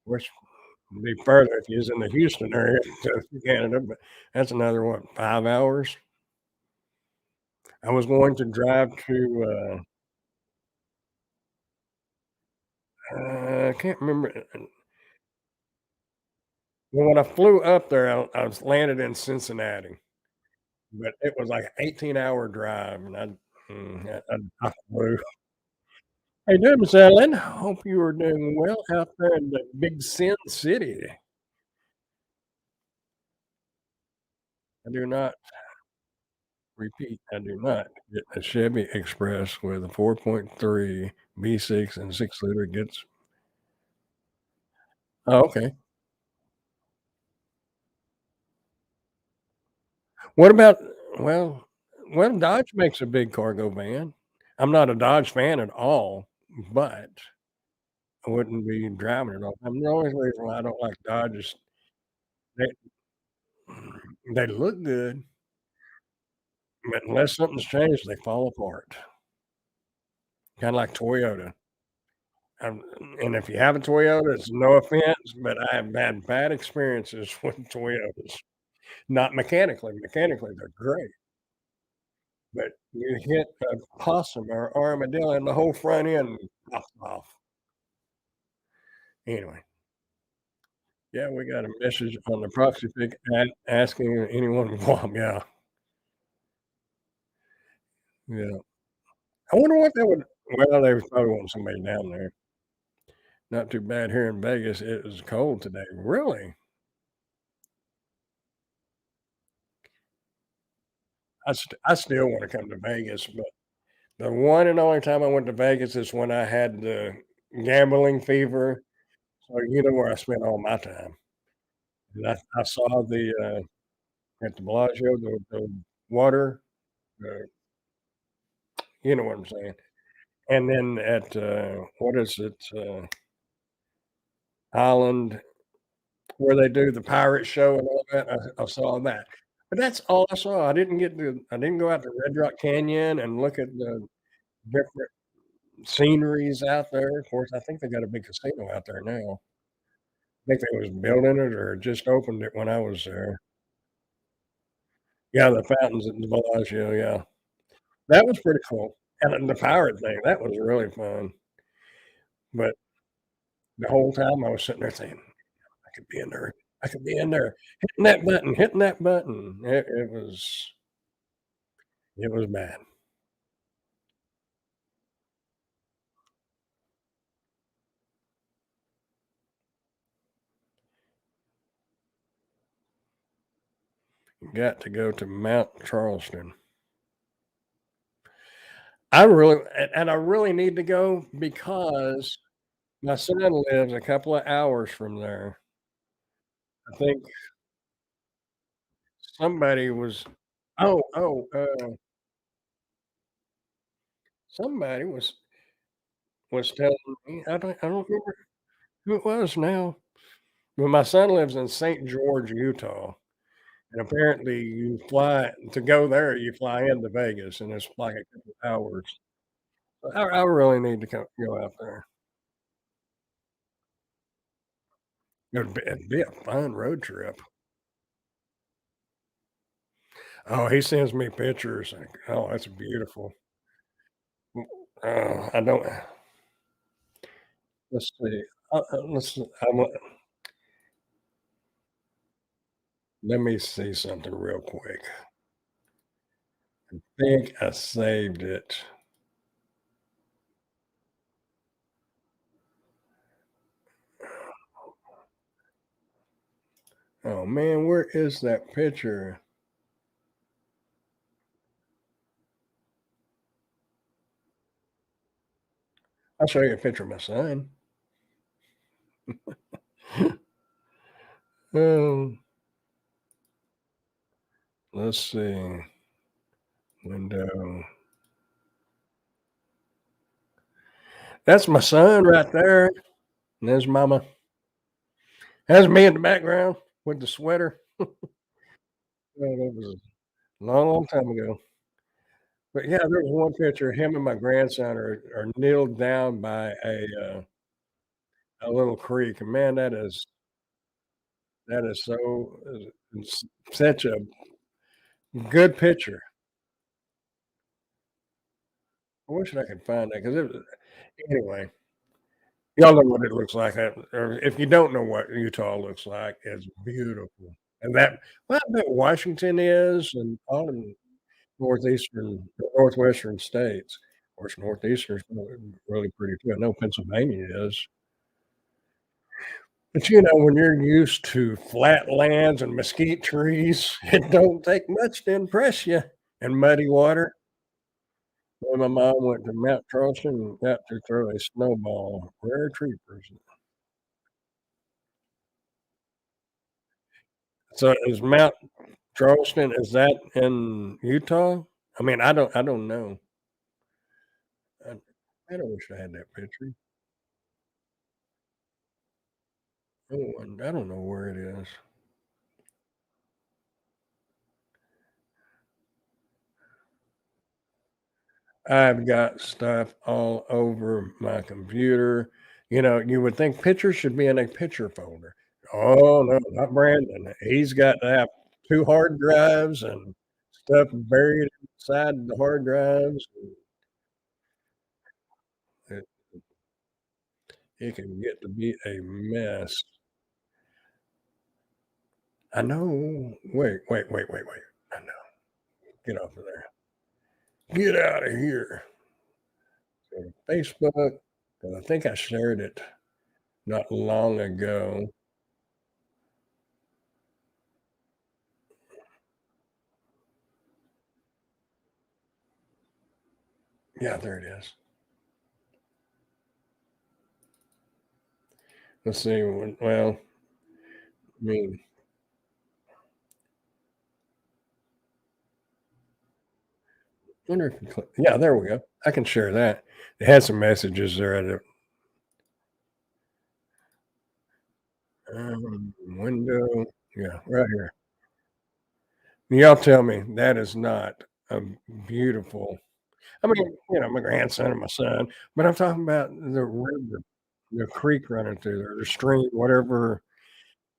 Which would be further if you was in the Houston area to Canada, but that's another, what, 5 hours? I was going to drive to, I can't remember, well, when I flew up there, I was landed in Cincinnati, but it was like an 18-hour drive, and I flew. How you doing, Miss Ellen? Hope you are doing well out there in the big Sin City. I do not repeat, I do not get a Chevy Express with a 4.3 V6 and 6 liter gets oh, okay. What about well Dodge makes a big cargo van. I'm not a Dodge fan at all, but I wouldn't be driving it all the time. The only reason why I don't like Dodge is they they look good, but unless something's changed, they fall apart, kinda like Toyota. Um, and if you have a Toyota, it's no offense, but I have had bad experiences with Toyotas. Not mechanically, they're great, but you hit a possum or armadillo and the whole front end pops off. Anyway, yeah, we got a message on the proxy pic asking anyone to Guam, yeah, yeah. I wonder what they would well, they was probably want somebody down there. Not too bad here in Vegas, it was cold today. Really? I still wanna come to Vegas, but the one and only time I went to Vegas is when I had the gambling fever, so you know where I spent all my time. And I saw at the Bellagio, the water, uh, you know what I'm saying. And then at, what is it, Island, where they do the pirate show and all that, I saw that. But that's all I saw. I didn't go out to Red Rock Canyon and look at the different sceneries out there. Of course, I think they got a big casino out there now. I think they was building it or just opened it when I was there. Yeah, the fountains at the Bellagio, yeah. That was pretty cool. And then the pirate thing, that was really fun. But the whole time I was sitting there saying, "I could be in there. I could be in there, hitting that button." It was bad. got to go to Mount Charleston. I really and I really need to go because my son lives a couple of hours from there. I think somebody was somebody was telling me, I don't remember who it was now, but my son lives in St. George, Utah, and apparently you fly to go there, you fly into Vegas, and it's like a couple hours. I really need to go out there. It'd be a fun road trip. Oh, he sends me pictures, like, oh, that's beautiful. I don't let's see, I want let me see something real quick. Think I saved it. Oh, man, where is that picture? I'll show you a picture of my son. Um, let's see, window. That's my son right there, and there's mama. That's me in the background with the sweater. Oh, that was a long, long time ago. But, yeah, there's one picture, him and my grandson are kneeled down by a little creek, and man, that is so it's such a good picture. I wish I could find that because it was anyway, y'all know what it looks like, or if you don't know what Utah looks like, it's beautiful. And that well, I bet Washington is and all the northwestern states. Of course, northeastern's really pretty too. I know Pennsylvania is. But, when you're used to flat lands and mesquite trees, it don't take much to impress you, and muddy water. When my mom went to Mount Charleston and got to throw a snowball, rare treat person. So is Mount Charleston, is that in Utah? I mean, I don't know. I I wish I had that picture. I don't know where it is. I've got stuff all over my computer. You would think pictures should be in a picture folder. Oh, no, not Brandon. He's got to have 2 hard drives and stuff buried inside the hard drives. It it can get to be a mess. I know. Wait. I know. Get off of there. Get out of here. Go to Facebook, 'cause I think I shared it not long ago. Yeah, there it is. Let's see. I mean, wonder if you yeah, there we go. I can share that. It had some messages there. Window. Yeah, right here. Y'all tell me that is not a beautiful. I mean, my grandson and my son, but I'm talking about the river, the creek running through there, the stream, whatever.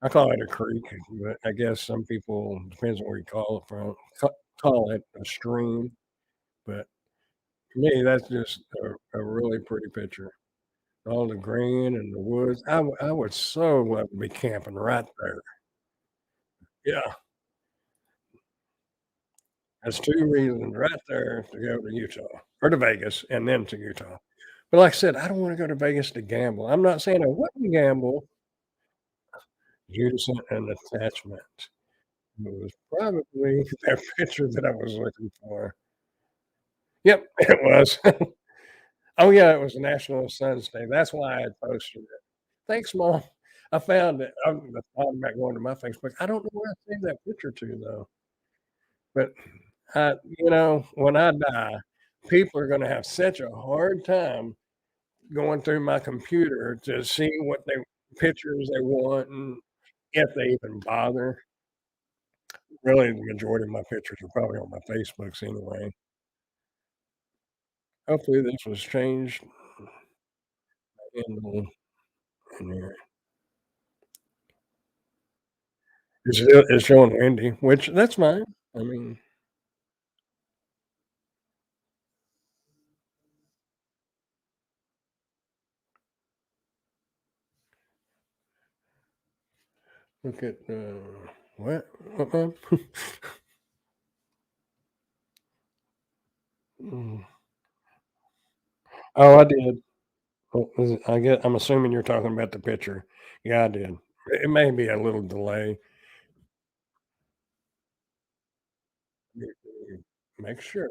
I call it a creek, but I guess some people depends on where you call it from, call it a stream. But to me, that's just a really pretty picture. All the green and the woods. I would so love to be camping right there. Yeah, that's 2 reasons right there to go to Utah or to Vegas and then to Utah. But like I said, I don't wanna go to Vegas to gamble. I'm not saying I wouldn't gamble. Judas and attachment. It was probably that picture that I was looking for. Yep, it was. Oh, yeah, it was National Sons Day. That's why I had posted it. "Thanks, mom. I found it." I'm back going to my Facebook. I don't know where I saved that picture to, though, but, when I die, people are gonna have such a hard time going through my computer to see what they pictures they want and if they even bother. Really, the majority of my pictures are probably on my Facebooks anyway. Hopefully, this was changed in here. It's showing Wendy, which that's fine. I mean, look at, what? Uh-uh. Mm. Oh, I did. Oh, is it I'm assuming you're talking about the picture. Yeah, I did. It may be a little delay. Make sure.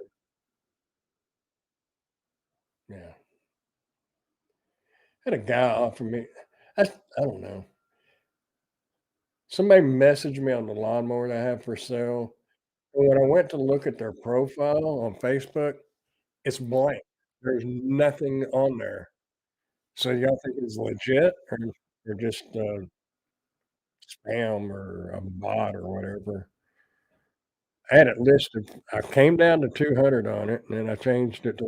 Yeah. Had a guy offer me I don't know. Somebody messaged me on the lawnmower that I have for sale, and when I went to look at their profile on Facebook, it's blank. There's nothing on there. So y'all think it's legit or just, spam or a bot or whatever? I had it listed I came down to 200 on it, and then I changed it to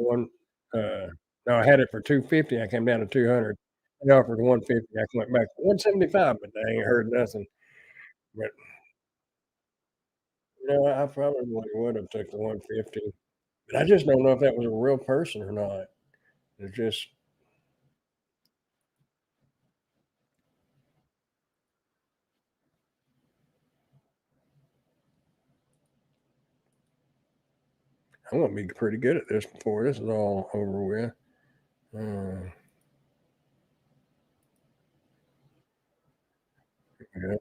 no, I had it for 250, I came down to 200. They offered 150, I went back to 175, but I ain't heard nothing. But, I probably would have took the 150, but I just don't know if that was a real person or not. It's just I'm gonna be pretty good at this before this is all over with. Uh, yeah.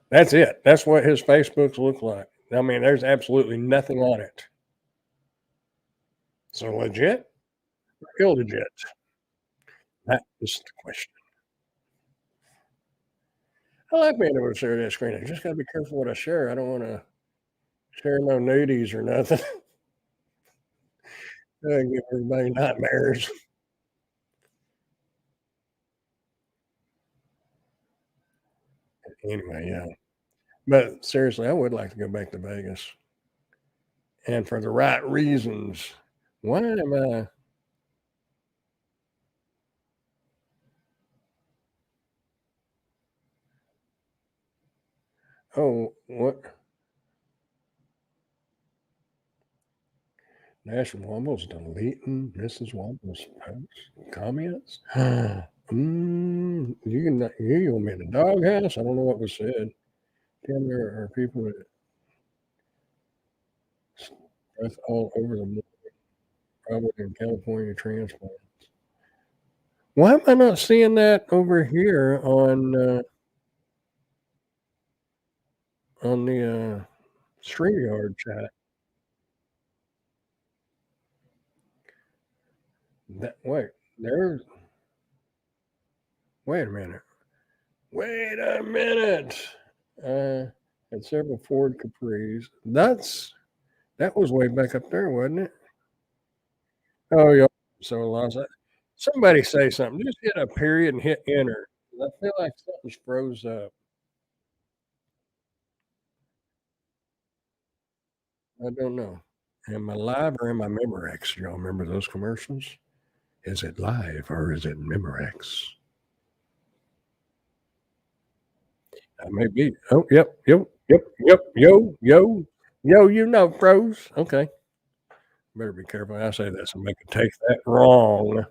That's it. That's what his Facebooks look like. I mean, there's absolutely nothing on it. So legit or illegit? That is the question. I like being able to share that screen. I just gotta be careful what I share. I don't wanna share no nudies or nothing. Give everybody nightmares. Anyway, yeah. But seriously, I would like to go back to Vegas, and for the right reasons. Why am I oh, what National Womble's deleting Mrs. Womble's posts comments? You gonna be in the doghouse? I don't know what was said. Tim, there are people that that's all over the map, probably in California transplant. Why am I not seeing that over here on the, StreamYard chat? That there's wait a minute. Wait a minute. Uh, had several Ford Capris. That was way back up there, wasn't it? Oh, yeah. So lost. Somebody say something. Just hit a period and hit enter. I feel like something's froze up. I don't know. Am I live or am I Memorex? Y'all remember those commercials? Is it live or is it Memorex? I may be. Oh, yep. Yo, froze. Okay. Better be careful. I say that somebody could take that wrong.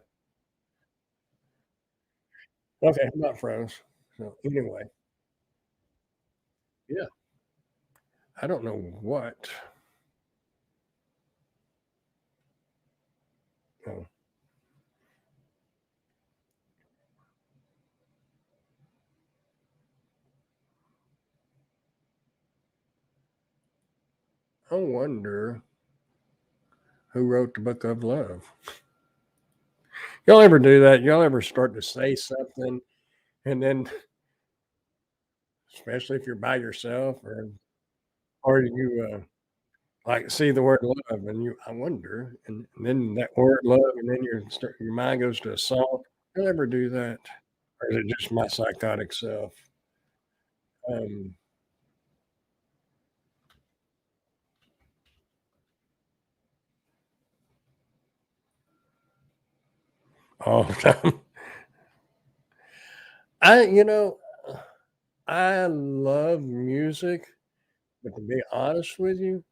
Okay, not froze. So anyway, yeah, I don't know what. Oh, I wonder who wrote the Book of Love. Y'all ever do that? Y'all ever start to say something and then, especially if you're by yourself or you like see the word love and you I wonder and then that word love and then your mind goes to a song. Y'all ever do that? Or is it just my psychotic self? Um, all the time. I you know, I love music, but to be honest with you,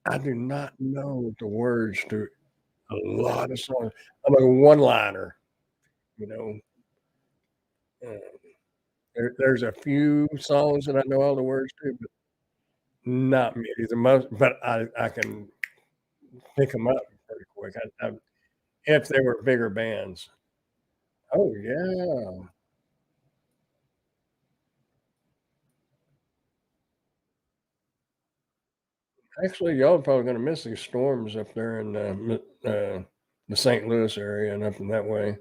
I do not know the words to a lot of songs. I'm a one-liner, you know. There's a few songs that I know all the words to, but not many. The most, but I can pick them up pretty quick. If they were bigger bands. Oh yeah, actually, y'all are probably going to miss these storms up there in the St. Louis area and up in that way.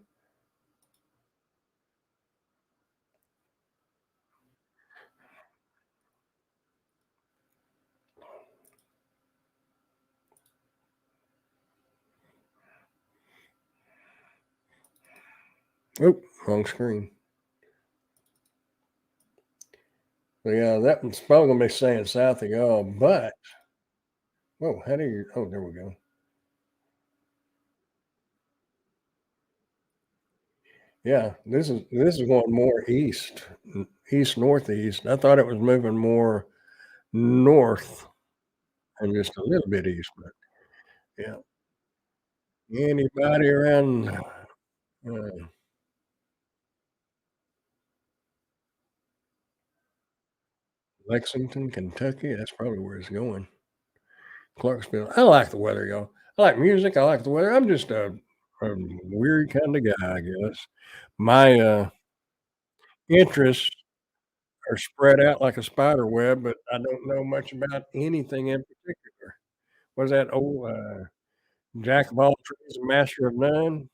Oh, wrong screen. So yeah, that one's probably going to be saying south of y'all, but oh, how do you? Oh, there we go. Yeah, this is going more east northeast. I thought it was moving more north and just a little bit east, but yeah. Anybody around Lexington, Kentucky? That's probably where it's going. Clarksville. I like the weather, y'all. I like music. I like the weather. I'm just a weird kind of guy, I guess. My interests are spread out like a spider web, but I don't know much about anything in particular. Was that old Jack of all trades and master of none?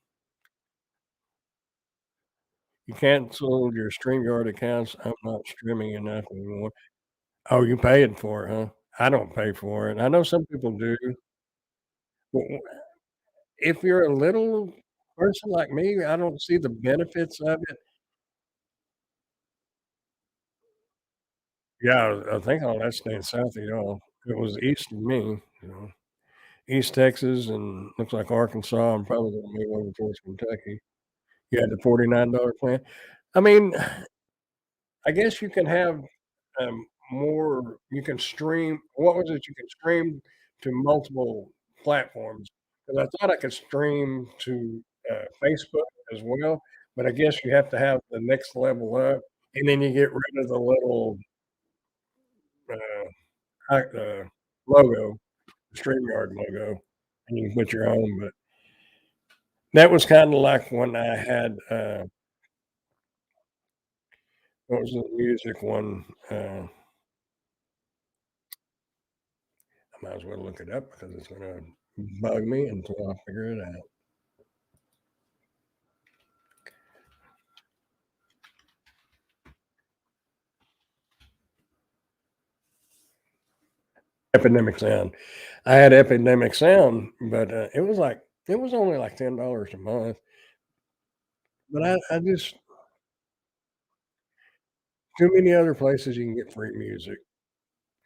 You canceled your StreamYard accounts. I'm not streaming enough anymore. Oh, you paid for it, huh? I don't pay for it. I know some people do. W If you're a little person like me, I don't see the benefits of it. Yeah, I think all that staying south of y'all. It was east of me, you know, East Texas and looks like Arkansas. I'm probably gonna move over towards Kentucky. You had the $49 plan. I mean, I guess you can have, more you can stream what was it? You can stream to multiple platforms. Because I thought I could stream to, Facebook as well, but I guess you have to have the next level up, and then you get rid of the little, uh, logo, the StreamYard logo, and you can put your own, but that was kinda like when I had, what was the music one? I might as well look it up because it's gonna bug me until I figure it out. Epidemic Sound. I had Epidemic Sound, but, it was only like $10 a month, but I just too many other places you can get free music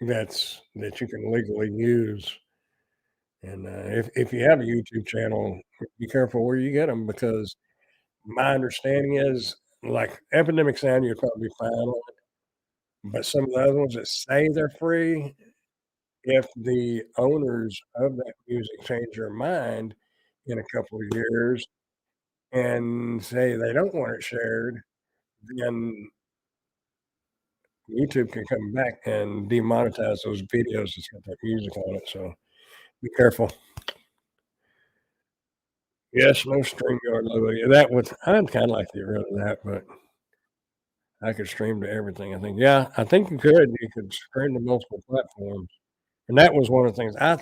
that you can legally use, and, if you have a YouTube channel, be careful where you get them because my understanding is, like, Epidemic Sound, you'd probably be fine on, but some of the other ones that say they're free, if the owners of that music change their mind in a couple of years and say they don't want it shared, then YouTube can come back and demonetize those videos that's got that music on it, so be careful. Yes, no StreamYard logo. Yeah, that would I'd kinda like to get rid of that, but I could stream to everything, I think. Yeah, I think you could. You could stream to multiple platforms. And that was one of the things I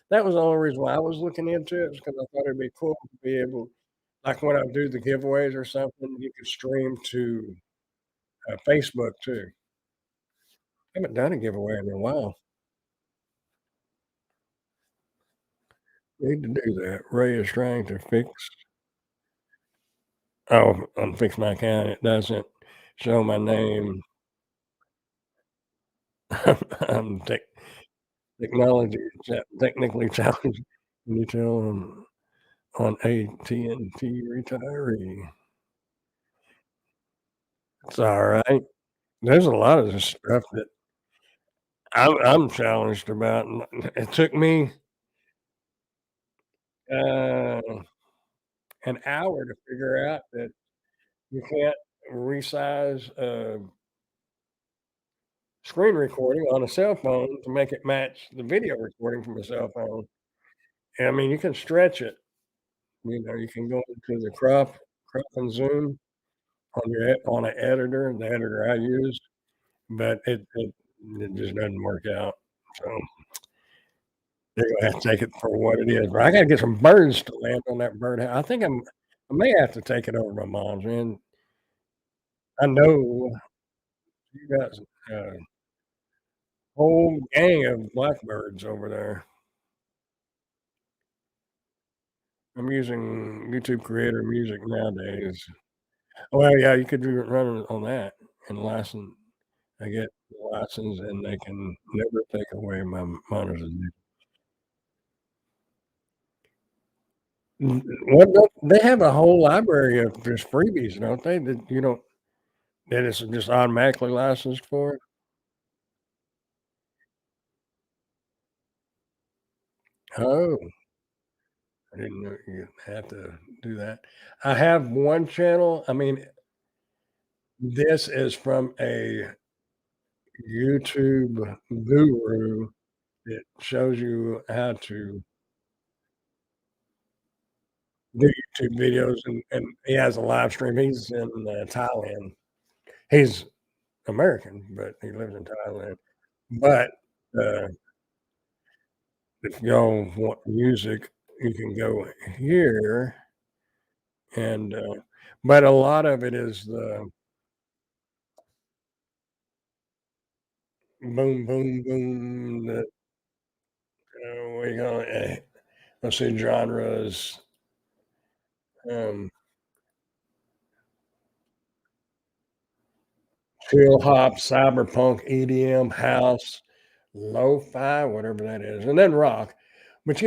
that was the only reason why I was looking into it, is because I thought it'd be cool to be able like, when I do the giveaways or something, you could stream to, Facebook too. I haven't done a giveaway in a while. Need to do that. Ray is trying to fix my account. It doesn't show my name. I'm technology technically challenged. Can you tell I'm on AT&T retiree? It's alright. There's a lot of this stuff that I'm challenged about, and it took me, uh, an hour to figure out that you can't resize a screen recording on a cell phone to make it match the video recording from a cell phone. And I mean, you can stretch it, you can go into the crop and zoom on your on an editor, the editor I use, but it just doesn't work out. So they're gonna have to take it for what it is. But I gotta get some birds to land on that birdhouse. I may have to take it over to my mom's, man. I know you got a whole gang of blackbirds over there. I'm using YouTube Creator Music nowadays. Well, yeah, you could do run it on that and license. I get the license, and they can never take away my monetization. What don't they have a whole library of just freebies, don't they? That you don't that it's just automatically licensed for? Oh, I didn't know you had to do that. I have one channel. I mean, this is from a YouTube guru that shows you how to do YouTube videos, and he has a live stream. He's in, Thailand. He's American, but he lives in Thailand. But, uh, if y'all want music, you can go here and, but a lot of it is the boom, boom, boom, the, what do you call it? Let's see, genres, um, chill hop, cyberpunk, EDM, house, lo-fi, whatever that is, and then rock. But,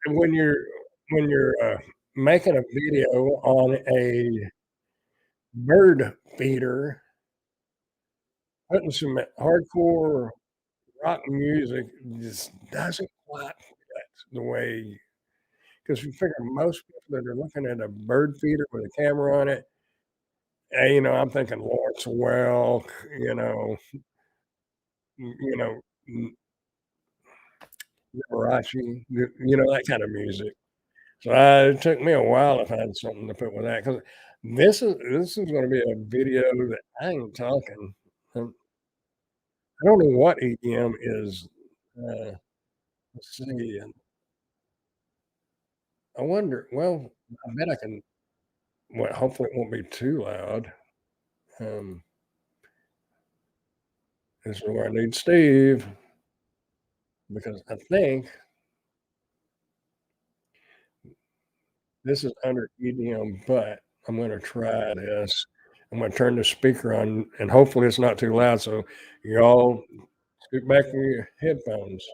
when you're making a video on a bird feeder, putting some hardcore rock music just doesn't quite fit the way, because you figure most people that are looking at a bird feeder with a camera on it, I'm thinking Lawrence Welk, you know, you know, Liberace, that kind of music. So, it took me a while to find something to put with that, because this is gonna be a video that I ain't talking. I don't know what EDM is. Let's see, and I wonder, well, I bet I can, well, hopefully it won't be too loud. Um, this is where I need Steve, because I think this is under EDM, but I'm gonna try this. I'm gonna turn the speaker on, and hopefully it's not too loud, so y'all scoot back from your headphones.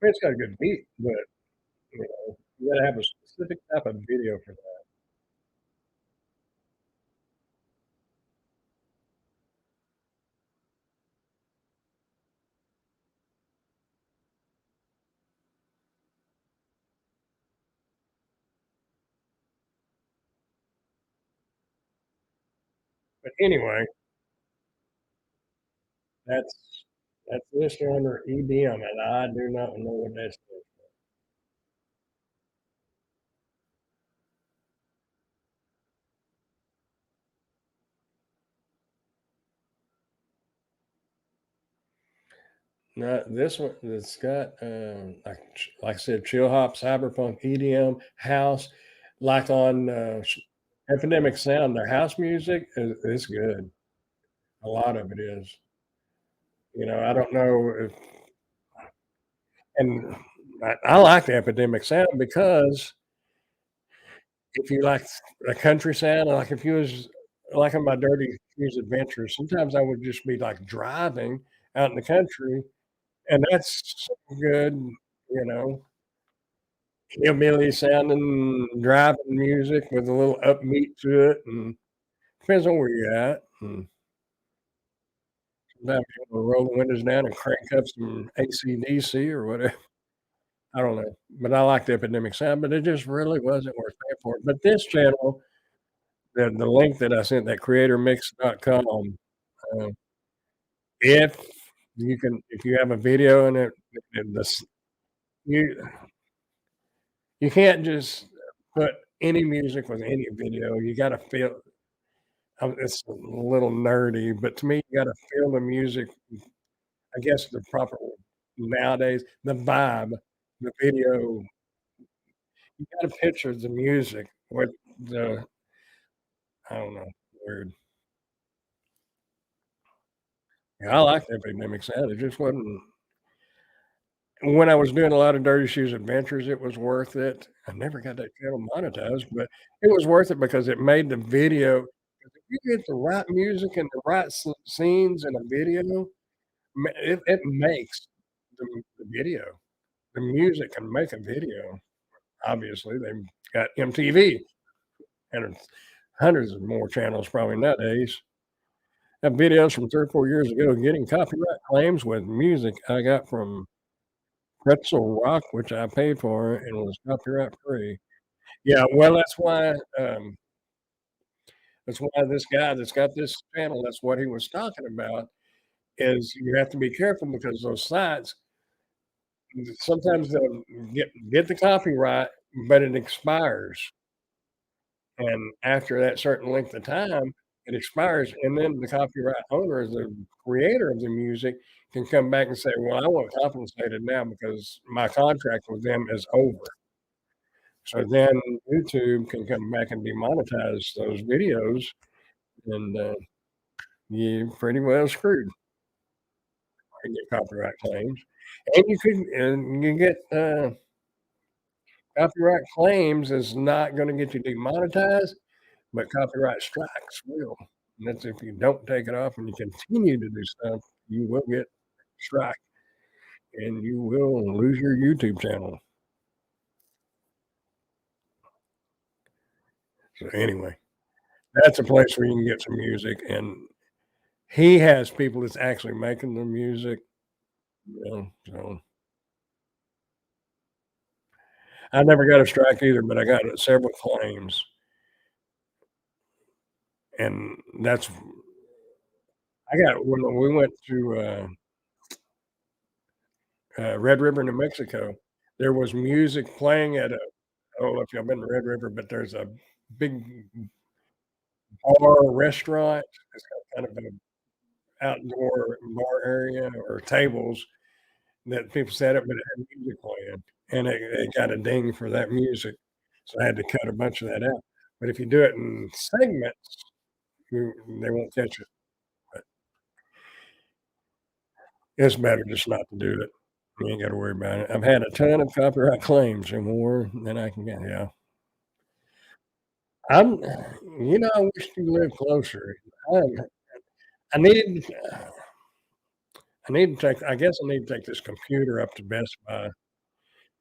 It's got a good beat, but, you gotta have a specific type of video for that. But anyway, that's That's listed under EDM, and I do not know what that's. No, this one it's got, like I said, chill hop, cyberpunk, EDM, house, like on, Epidemic Sound, their house music is good. A lot of it is. I don't know if and I like the Epidemic Sound because if you like a country sound, like if you was liking my Dirty Fuse Adventures, sometimes I would just be, like, driving out in the country, and that's so good, you know, hillbilly sounding driving music with a little upbeat to it, and depends on where you're at, and sometimes you wanna roll the windows down and crank up some AC/DC or whatever. I don't know, but I like the Epidemic Sound, but it just really wasn't worth paying for it. But this channel, the link that I sent, that creatormix.com, uh, if if you have a video in it, and you you can't just put any music with any video, you gotta feel it's a little nerdy, but to me, you gotta feel the music, I guess the proper nowadays, the vibe, the video, you gotta picture the music with the I don't know, weird. Yeah, I like the Epidemic Sound, it just wasn't when I was doing a lot of Dirty Shoes Adventures, it was worth it. I never got that channel monetized, but it was worth it because it made the video 'cause if you get the right music and the right scenes in a video, it makes the video. The music can make a video. Obviously, they've got MTV and hundreds of more channels probably nowadays. Have videos from 3 or 4 years ago getting copyright claims with music I got from Pretzel Rock, which I paid for and was copyright free. Yeah, well, that's why this guy that's got this channel, that's what he was talking about, is you have to be careful because those sites, sometimes they'll get the copyright, but it expires, and after that certain length of time, it expires, and then the copyright owner, the creator of the music, can come back and say, "Well, I want compensated now because my contract with them is over." So then YouTube can come back and demonetize those videos, and, you pretty well screwed and get copyright claims. And you get, copyright claims is not gonna get you demonetized, but copyright strikes will. And that's if you don't take it off and you continue to do stuff, you will get strike, and you will lose your YouTube channel. So, anyway, that's a place where you can get some music, and he has people that's actually making the music, so I never got a strike either, but I got several claims, and that's I got when we went to, Red River, New Mexico, there was music playing at a I don't know if y'all been to Red River, but there's a big bar restaurant. It's got kind of an outdoor bar area or tables that people set up, but it had music playing, and it got a ding for that music, so I had to cut a bunch of that out. But if you do it in segments, you they won't catch it, but it's better just not to do it. You ain't gotta worry about it. I've had a ton of copyright claims and more than I can get, yeah. I'm I wish you lived closer. I I need I need to take I guess I need to take this computer up to Best Buy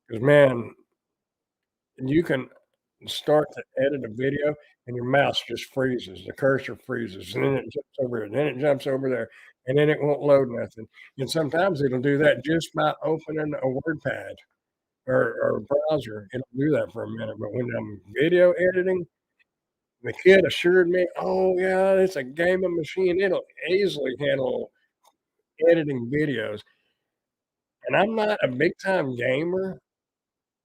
because man, you can start to edit a video and your mouse just freezes, the cursor freezes, and then it jumps over here, and then it jumps over there, and then it won't load nothing. And sometimes it'll do that just by opening a WordPad or a browser. It'll do that for a minute, but when I'm video editing, the kid assured me, "Oh, yeah, it's a gaming machine. It'll easily handle editing videos, and I'm not a big time gamer,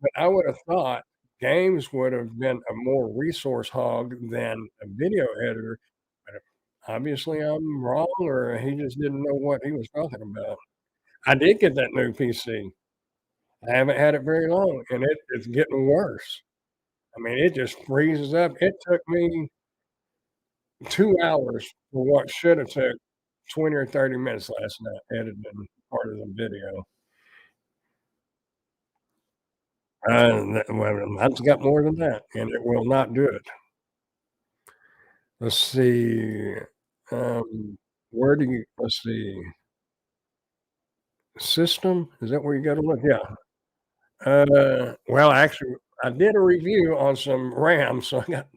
but I would have thought games would have been a more resource hog than a video editor, but obviously I'm wrong or he just didn't know what he was talking about. I did get that new PC. I haven't had it very long, and it's getting worse. I mean, it just freezes up. It took me 2 hours for what should have took 20 or 30 minutes last night editing part of the video. Well, mine's got more than that, and it will not do it. Let's see, um, where do you let's see, system? Is that where you gotta look? Yeah. Well, actually, I did a review on some RAM, so I got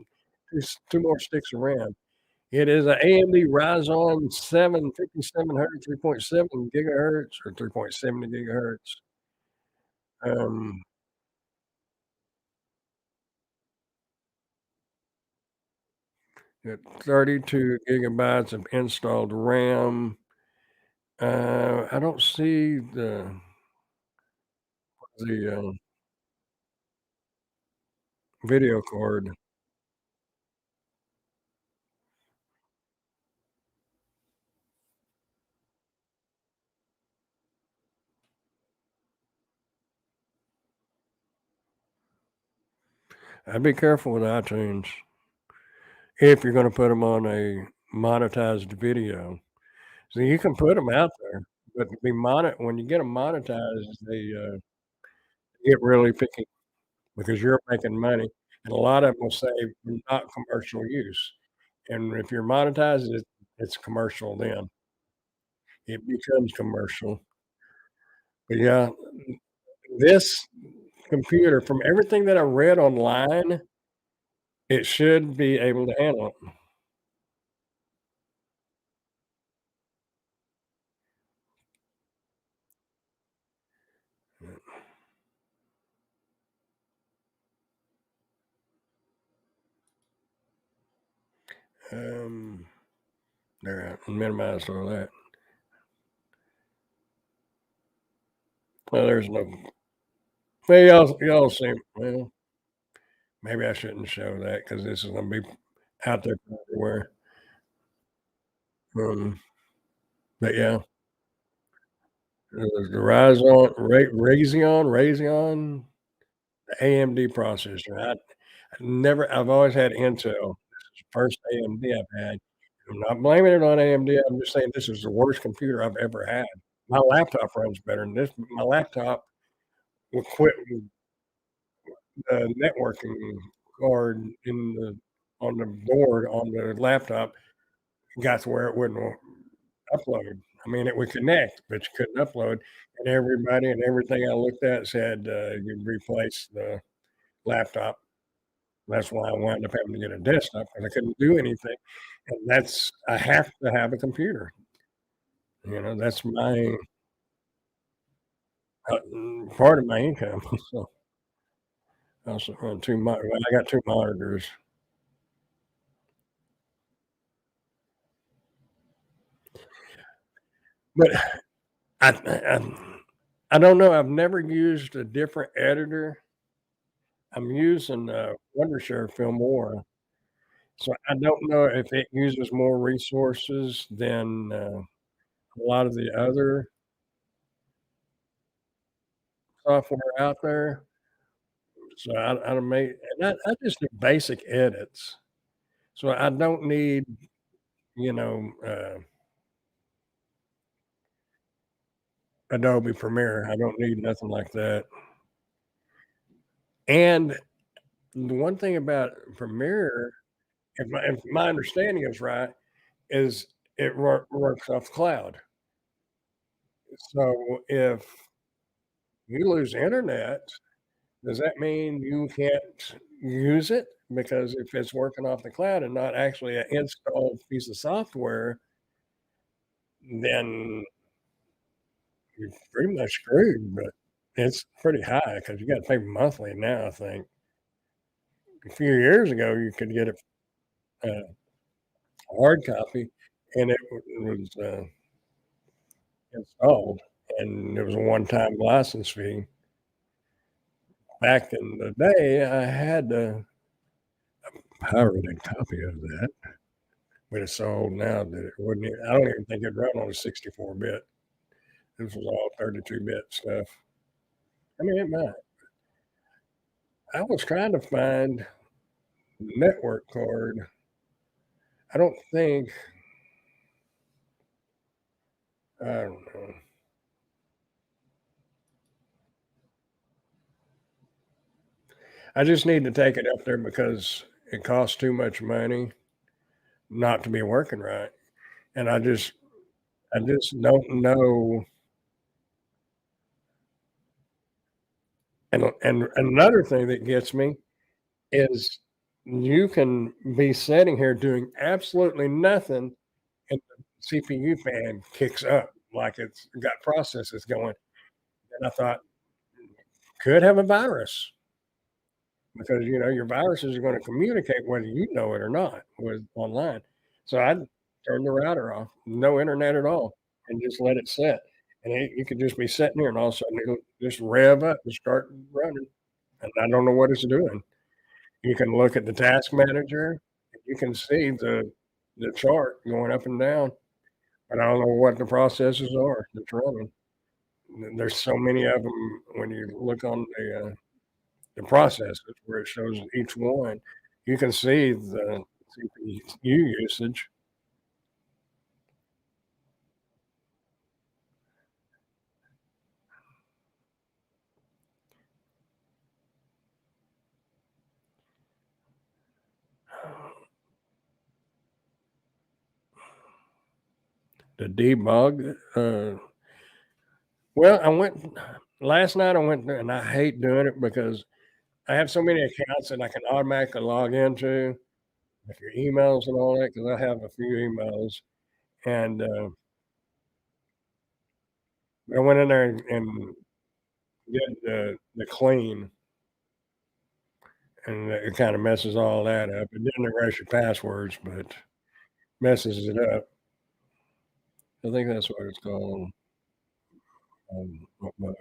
2 more sticks of RAM. It is a AMD Ryzen 7 5700 3.7 gigahertz or 3.70 gigahertz. Um, Got 32 gigabytes of installed RAM. I don't see the video card. I'd be careful with iTunes if you're gonna put them on a monetized video. So you can put them out there, but to be when you get them monetized, they, get really picky because you're making money, and a lot of them will say not commercial use, and if you're monetized, it's commercial then. It becomes commercial. But yeah, this computer, from everything that I read online, it should be able to handle it. Um, there, I minimized all that. Well, there's no well, y'all see well, maybe I shouldn't show that because this is gonna be out there everywhere. Um, but yeah, the Razion AMD processor. I've always had Intel. This is the first AMD I've had. I'm not blaming it on AMD, I'm just saying this is the worst computer I've ever had. My laptop runs better than this. My laptop will quit the networking card in the on the board on the laptop got to where it wouldn't upload. I mean, it would connect, but you couldn't upload, and everybody and everything I looked at said, "You'd replace the laptop." That's why I wound up having to get a desktop because I couldn't do anything, and that's I have to have a computer, that's my, part of my income, so I also run 2 mon well, I got 2 monitors, but I I don't know, I've never used a different editor. I'm using, Wondershare Filmora, so I don't know if it uses more resources than, a lot of the other software out there. So I may and I just do basic edits. So I don't need, you know, Adobe Premiere. I don't need nothing like that. And the one thing about Premiere, if my understanding is right, is it works off cloud. So if you lose internet, does that mean you can't use it? Because if it's working off the cloud and not actually an installed piece of software, then you're pretty much screwed, but it's pretty high because you gotta pay monthly now, I think. A few years ago, you could get a hard copy, and it was, installed, and it was a one-time license fee. Back in the day, I had a pirated copy of that, but it's so old now that it wouldn't I don't even think it'd run on a 64-bit. This was all 32-bit stuff. I mean, it might. I was trying to find the network card. I don't think I don't know. I just need to take it up there because it costs too much money not to be working right, and I just don't know. And another thing that gets me is you can be sitting here doing absolutely nothing, and the CPU fan kicks up like it's got processes going, and I thought, "Could have a virus," because, your viruses are gonna communicate whether you know it or not with online. So I turned the router off, no internet at all, and just let it sit, and you could just be sitting here, and all of a sudden it'll just rev up and start running, and I don't know what it's doing. You can look at the task manager, you can see the chart going up and down, but I don't know what the processes are that's running. There's so many of them when you look on the processes where it shows each one, you can see the CPU usage. The debug, well, I went last night I went and I hate doing it because I have so many accounts that I can automatically log into, like your emails and all that, because I have a few emails, and, I went in there and did the clean, and it kinda messes all that up. It didn't erase your passwords, but messes it up. I think that's what it's called, what bug.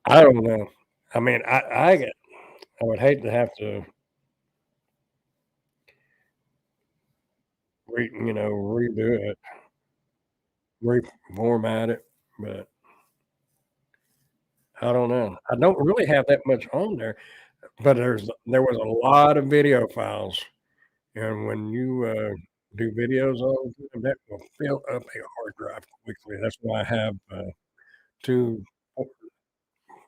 I don't know. I mean, I would hate to have to redo it, reformat it, but I don't know. I don't really have that much on there, but there was a lot of video files, and when you, do videos all the time, that will fill up a hard drive quickly. That's why I have, 2 po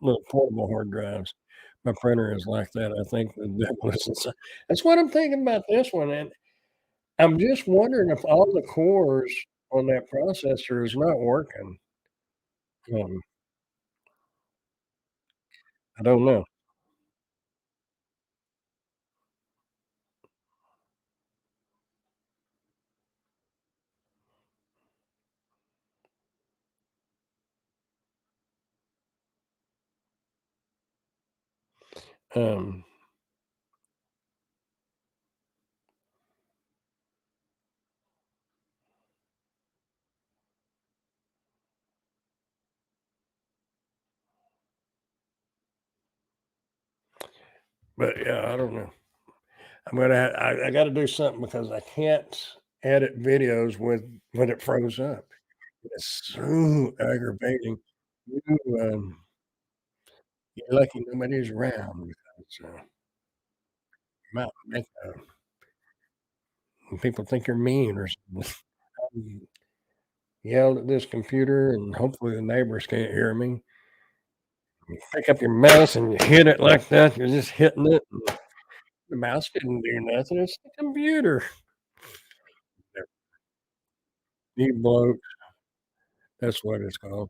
little portable hard drives. My printer is like that. I think the devil is inside. That's what I'm thinking about this one, and I'm just wondering if all the cores on that processor is not working. Um, I don't know. Um, but yeah, I don't know. I gotta do something because I can't edit videos when it froze up. It's so aggravating. You, you're lucky nobody's around because, might make, people think you're mean or something. Um, Yelled at this computer, and hopefully the neighbors can't hear me. You pick up your mouse and you hit it like that, you're just hitting it, and the mouse didn't do nothing, it's the computer. They're bloke, that's what it's called.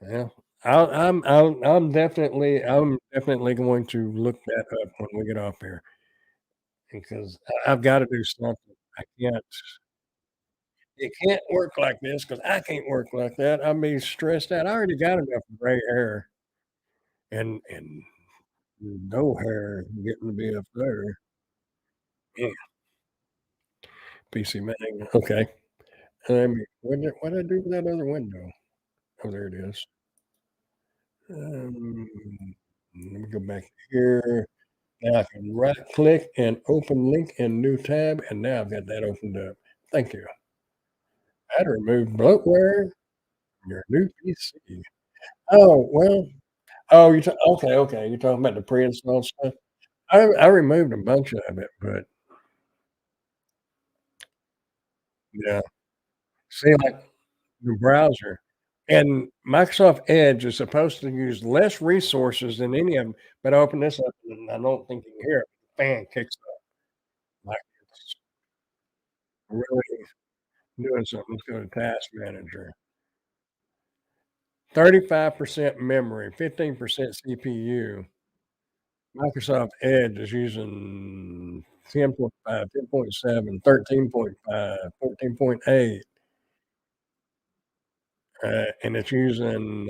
Yeah. I'm definitely going to look that up when we get off here because I've gotta do something. I can't it can't work like this because I can't work like that. I'll be stressed out. I already got enough gray hair and no hair getting to be up there. Yeah. PC Mag, okay. What did I do with that other window? Oh, there it is. Um, Let me go back here. Now I can right click and open link in new tab, and now I've got that opened up. Thank you. How to remove bloatware from your new PC. Oh, well, oh, okay, you're talking about the pre-installed stuff? I removed a bunch of it, but yeah. See, like the browser and Microsoft Edge is supposed to use less resources than any of them. But I open this up and I don't think you can hear it. The fan kicks up like it's really doing something. Let's go to Task Manager. 35% memory, 15% CPU. Microsoft Edge is using 10.5, 10.7, 13.5, 14.8, and it's using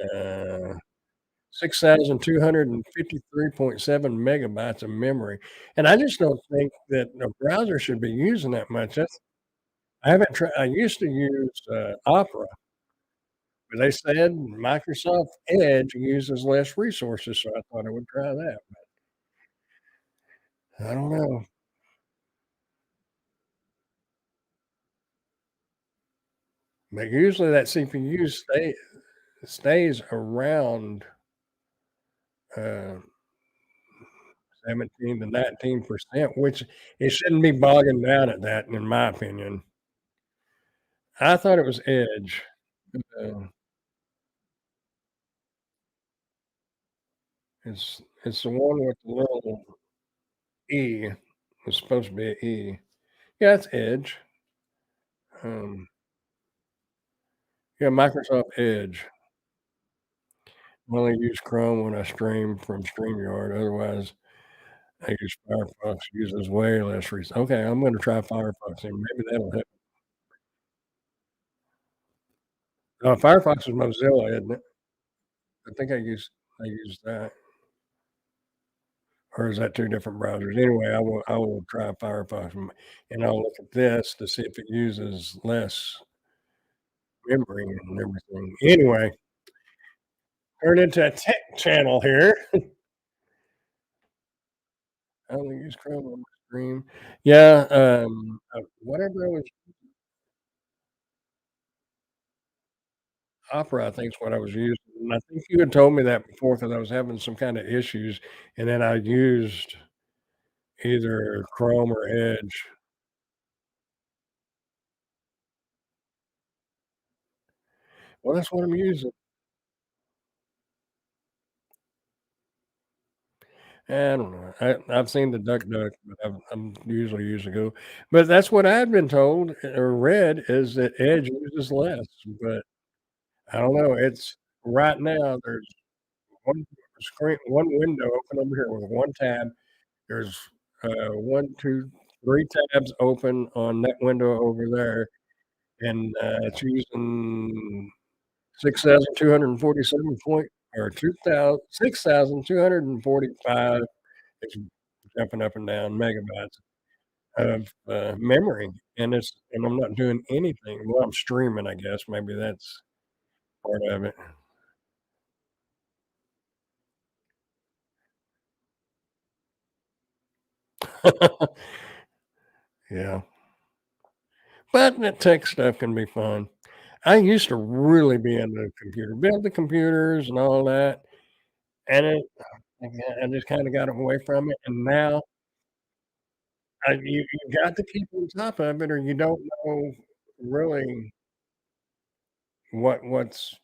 6,253.7 megabytes of memory, and I just don't think that a browser should be using that much. That's I haven't tried. I used to use, Opera, but they said Microsoft Edge uses less resources, so I thought I would try that. I don't know, but usually that CPU stays around, uh, 17 to 19%, which it shouldn't be bogging down at that, in my opinion. I thought it was Edge. Uh, it's the one with the little E. It's supposed to be a E. Yeah, it's Edge. Um, yeah, Microsoft Edge. I only use Chrome when I stream from StreamYard, otherwise I use Firefox, uses way less okay, I'm gonna try Firefox and maybe that'll help. Firefox is Mozilla, isn't it? I think I use that, or is that 2 different browsers? Anyway, I will try Firefox and I'll look at this to see if it uses less memory and everything. Anyway, turned into a tech channel here. I only use Chrome on my screen. Yeah, whatever I was Opera, I think is what I was using, and I think you had told me that before because I was having some kinda issues, and then I used either Chrome or Edge. Well, that's what I'm using. I don't know. I've seen the DuckDuck, but I'm usually use Go. But that's what I've been told or read is that Edge uses less, but I don't know. It's right now, there's one one window open over here with one tab. There's, 1, 2, 3 tabs open on that window over there, and, it's using 6,247 point or 6,245, it's jumping up and down megabytes of, memory, and I'm not doing anything. Well, I'm streaming, I guess, maybe that's part of it. Yeah, but the tech stuff can be fun. I used to really be into build the computers and all that, and I just kinda got away from it, and now you got to keep on top of it or you don't know really what's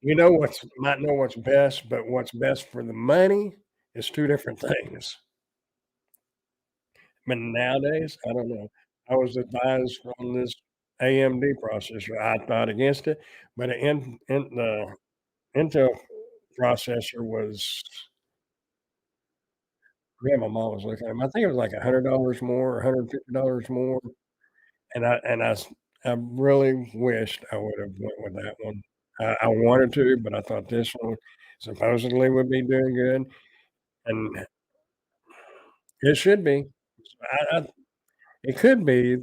might know what's best, but what's best for the money is 2 different things. But nowadays, I don't know. I was advised on this AMD processor. I thought against it, but the Intel processor was yeah, my mom was looking at 'em. I think it was like $100 more, $150 more, I really wished I would have went with that one. I wanted to, but I thought this one supposedly would be doing good, and it should be. I It could be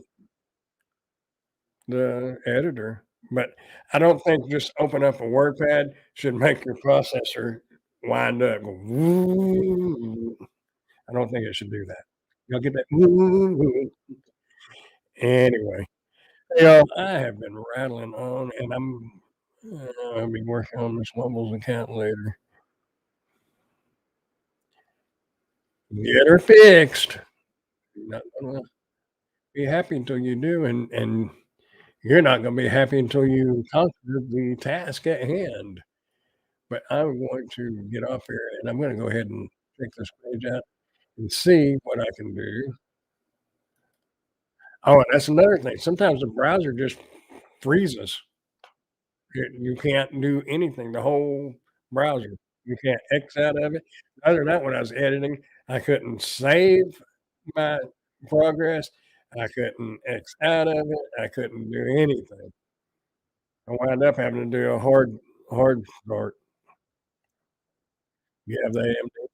the editor, but I don't think just open up a WordPad should make your processor wind up, go, "Woo." I don't think it should do that. You'll get that, "Woo." Anyway, I have been rattling on, and I'll be working on this Wumbles account later. Get her fixed. You're not gonna be happy until you do, and you're not gonna be happy until you conquer the task at hand. But I'm going to get off here, and I'm gonna go ahead and check this page out and see what I can do. Oh, and that's another thing. Sometimes the browser just freezes. You can't do anything, the whole browser. You can't X out of it. Other than that, when I was editing, I couldn't save my progress. I couldn't X out of it. I couldn't do anything. I wound up having to do a hard start. You have the AMD.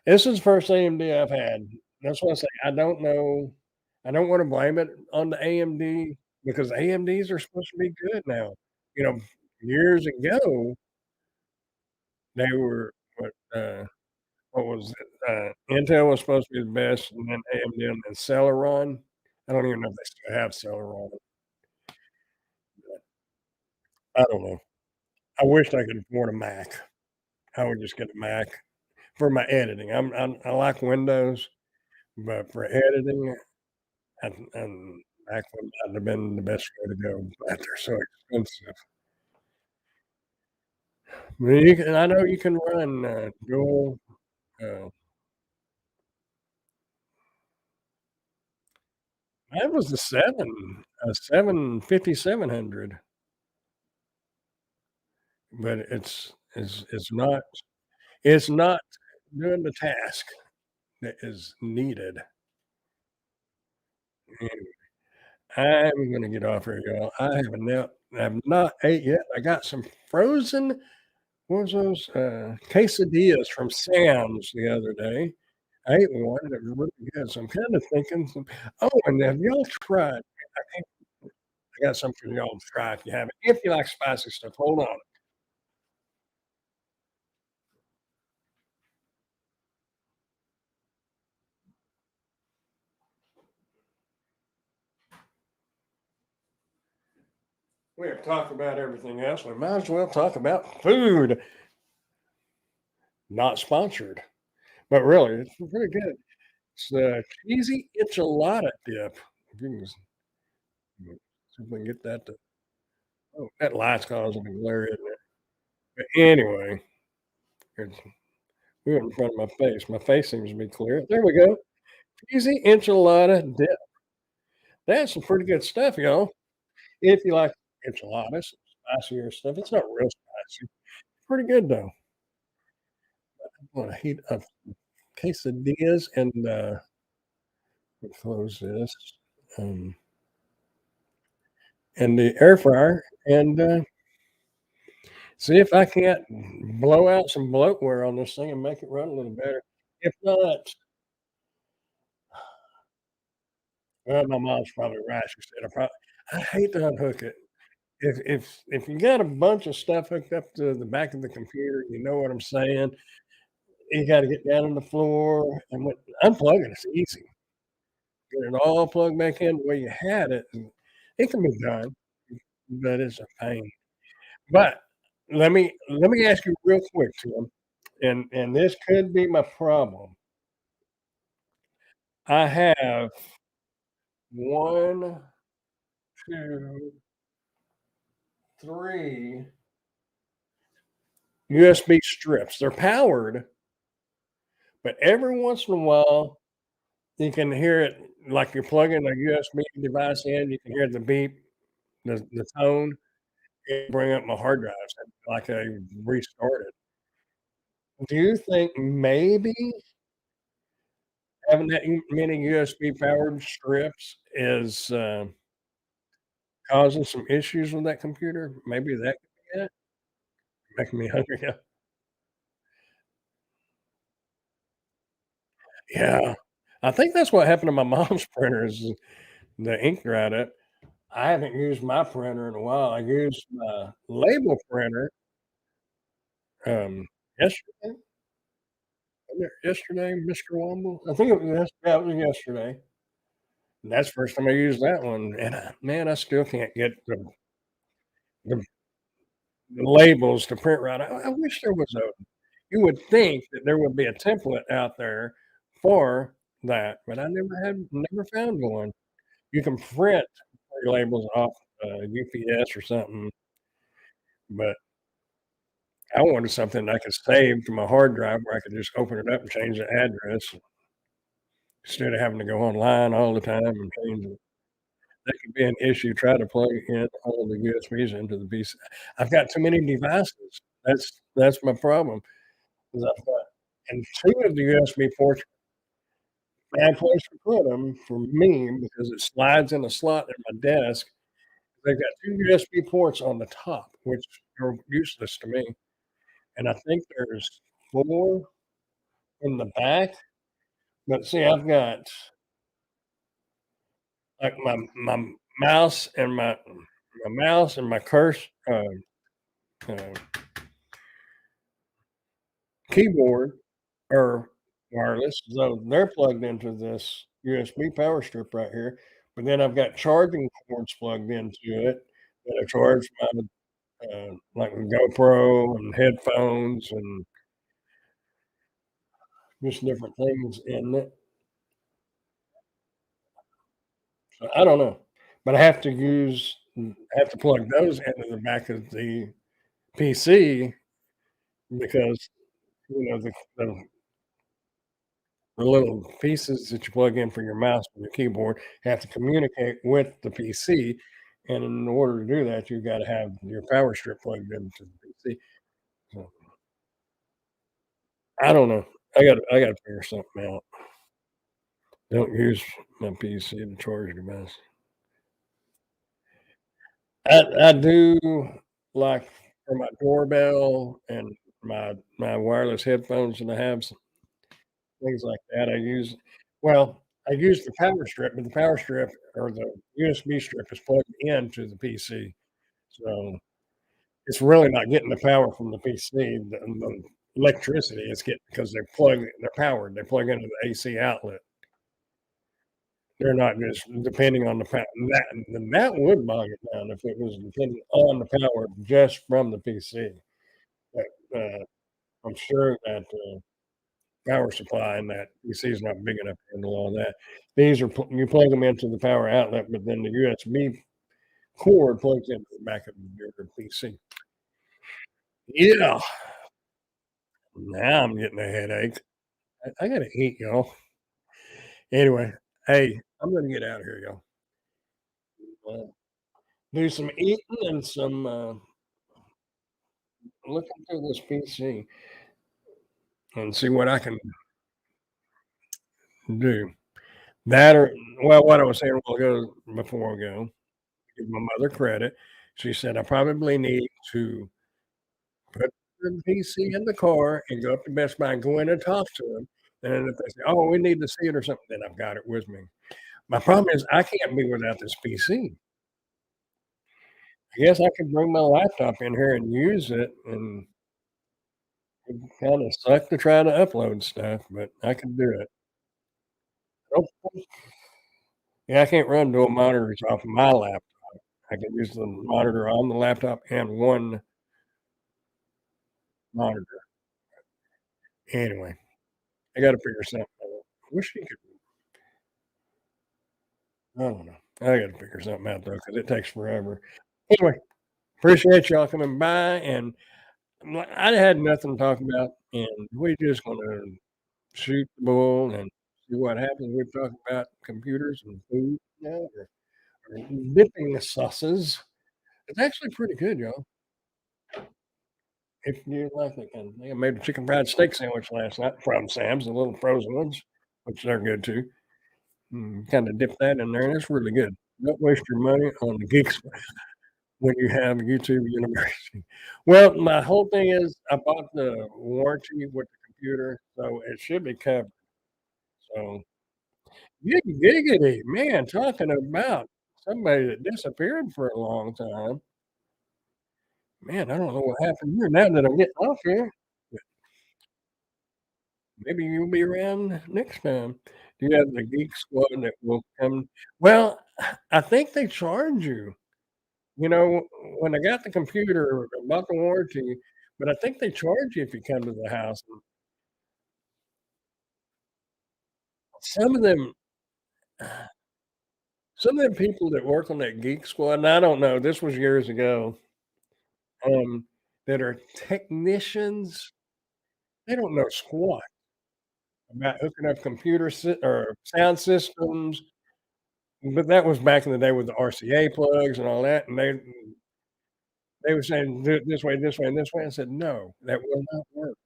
This is the first AMD I've had. That's why I say I don't know. I don't wanna blame it on the AMD because AMDs are supposed to be good now. You know, years ago, they were what was it? Intel was supposed to be the best, and then AMD, and then Celeron. I don't even know if they still have Celeron. I don't know. I wished I could afford a Mac. I would just get a Mac for my editing. I like Windows, but for editing, and Mac would have been the best way to go, but they're so expensive. I mean, I know you can run, dual, uh mine was a 5700, but it's not doing the task that is needed. Anyway, I'm gonna get off here, y'all. I have not ate yet. I got some frozen what was those, quesadillas from Sam's the other day. I ate one, and it was really good, so I'm kinda thinking and have y'all tried I got something for y'all to try if you haven't. If you like spicy stuff, hold on. We have talked about everything else, we might as well talk about food. Not sponsored, but really, it's pretty good. It's the cheesy enchilada dip. If you can see if we can get that to oh, that light's causing a glare, isn't it? But anyway, it's we're in front of my face. My face seems to be clear. There we go. Cheesy enchilada dip. That's some pretty good stuff, y'all. If you like enchiladas, spicier stuff, it's not real spicy. Pretty good though. I'm gonna heat up quesadillas and close this um, in the air fryer and see if I can't blow out some bloatware on this thing and make it run a little better. If not, well, my mom's probably right. She said I hate to unhook it. If you got a bunch of stuff hooked up to the back of the computer, you know what I'm saying. You got to get down on the floor and unplugging it's easy. Get it all plugged back in the way you had it, and it can be done, but it's a pain. But let me ask you real quick, Tim, and this could be my problem. I have 1, 2, 3 USB strips. They're powered, but every once in a while, you can hear it like you're plugging a USB device in, you can hear the beep, the tone. It bring up my hard drives like I restarted. Do you think maybe having that many USB powered strips is, causing some issues with that computer? Maybe that could be it? Making me hungry now. Yeah. I think that's what happened to my mom's printers. the ink dried up. I haven't used my printer in a while. I used my label printer, yesterday. Was it yesterday, Mr. Womble? I think it was yeah, it was yesterday. And that's the first time I used that one, and, man, I still can't get the the labels to print right. I wish there was a you would think that there would be a template out there for that, but I never found one. You can print your labels off, UPS or something, but I wanted something I could save to my hard drive where I could just open it up and change the address instead of having to go online all the time and change it. That could be an issue trying to plug in all the USBs into the PC. I've got too many devices. That's my problem, is I've got and 2 of the USB ports, bad place to put them for me because it slides in a slot at my desk. They've got 2 USB ports on the top, which are useless to me, and I think there's 4 in the back, but see, I've got, like, my mouse and my uh, keyboard are wireless, so they're plugged into this USB power strip right here, but then I've got charging cords plugged into it that I charge my, like, GoPro and headphones and just different things in it. So I don't know, but I have to plug those into the back of the PC because, the the little pieces that you plug in for your mouse and your keyboard have to communicate with the PC, and in order to do that, you gotta have your power strip plugged into the PC. So, I don't know. I gotta figure something out. Don't use my PC to charge device. I do, like, for my doorbell and my wireless headphones that I have, things like that, I use the power strip, but the power strip or the USB strip is plugged into the PC, so it's really not getting the power from the PC, the electricity it's getting because they're powered, they plug into the AC outlet. They're not just depending on the power. That would bog it down if it was depending on the power just from the PC, but, I'm sure that, power supply and that PC is not big enough to handle all that. These are you plug them into the power outlet, but then the USB cord plugs into the back of your PC. Yeah, now I'm getting a headache. I gotta eat, y'all. Anyway, hey, I'm gonna get out of here, y'all. Do some eating and some looking through this PC and see what I can do. That or well, what I was saying a while ago before I go, give my mother credit. She said I probably need to put the PC in the car and go up to Best Buy and go in and talk to them, and then if they say, "Oh, we need to see it," or something, then I've got it with me. My problem is I can't be without this PC. I guess I could bring my laptop in here and use it, and it kinda suck to try to upload stuff, but I can do it. Nope. Yeah, I can't run dual monitors off my laptop. I can use the monitor on the laptop and one monitor. Anyway, I gotta figure something out. Wish you could I don't know. I gotta figure something out though, because it takes forever. Anyway, appreciate y'all coming by, and I had nothing to talk about, and we're just gonna shoot the bull and see what happens. We're talking about computers and food now, or dipping the sauces. It's actually pretty good, y'all. If you like that kind of thing. I made a chicken fried steak sandwich last night from Sam's, the little frozen ones, which they're good too. Kinda dip that in there, and it's really good. Don't waste your money on the geeks when you have YouTube University. Well, my whole thing is I bought the warranty with the computer, so it should be covered. So Giggity, man, talking about somebody that disappeared for a long time. Man, I don't know what happened here now that I'm getting off here, but maybe you'll be around next time. Do you have the Geek Squad that will come? Well, I think they charge you. You know, when I got the computer, I bought the warranty, but I think they charge you if you come to the house. Some of them some of them people that work on that Geek Squad, and I don't know, this was years ago, um, that are technicians, they don't know squat about hooking up computer or sound systems, but that was back in the day with the RCA plugs and all that, and they were saying, "Do it this way, and this way." I said, "No, that will not work."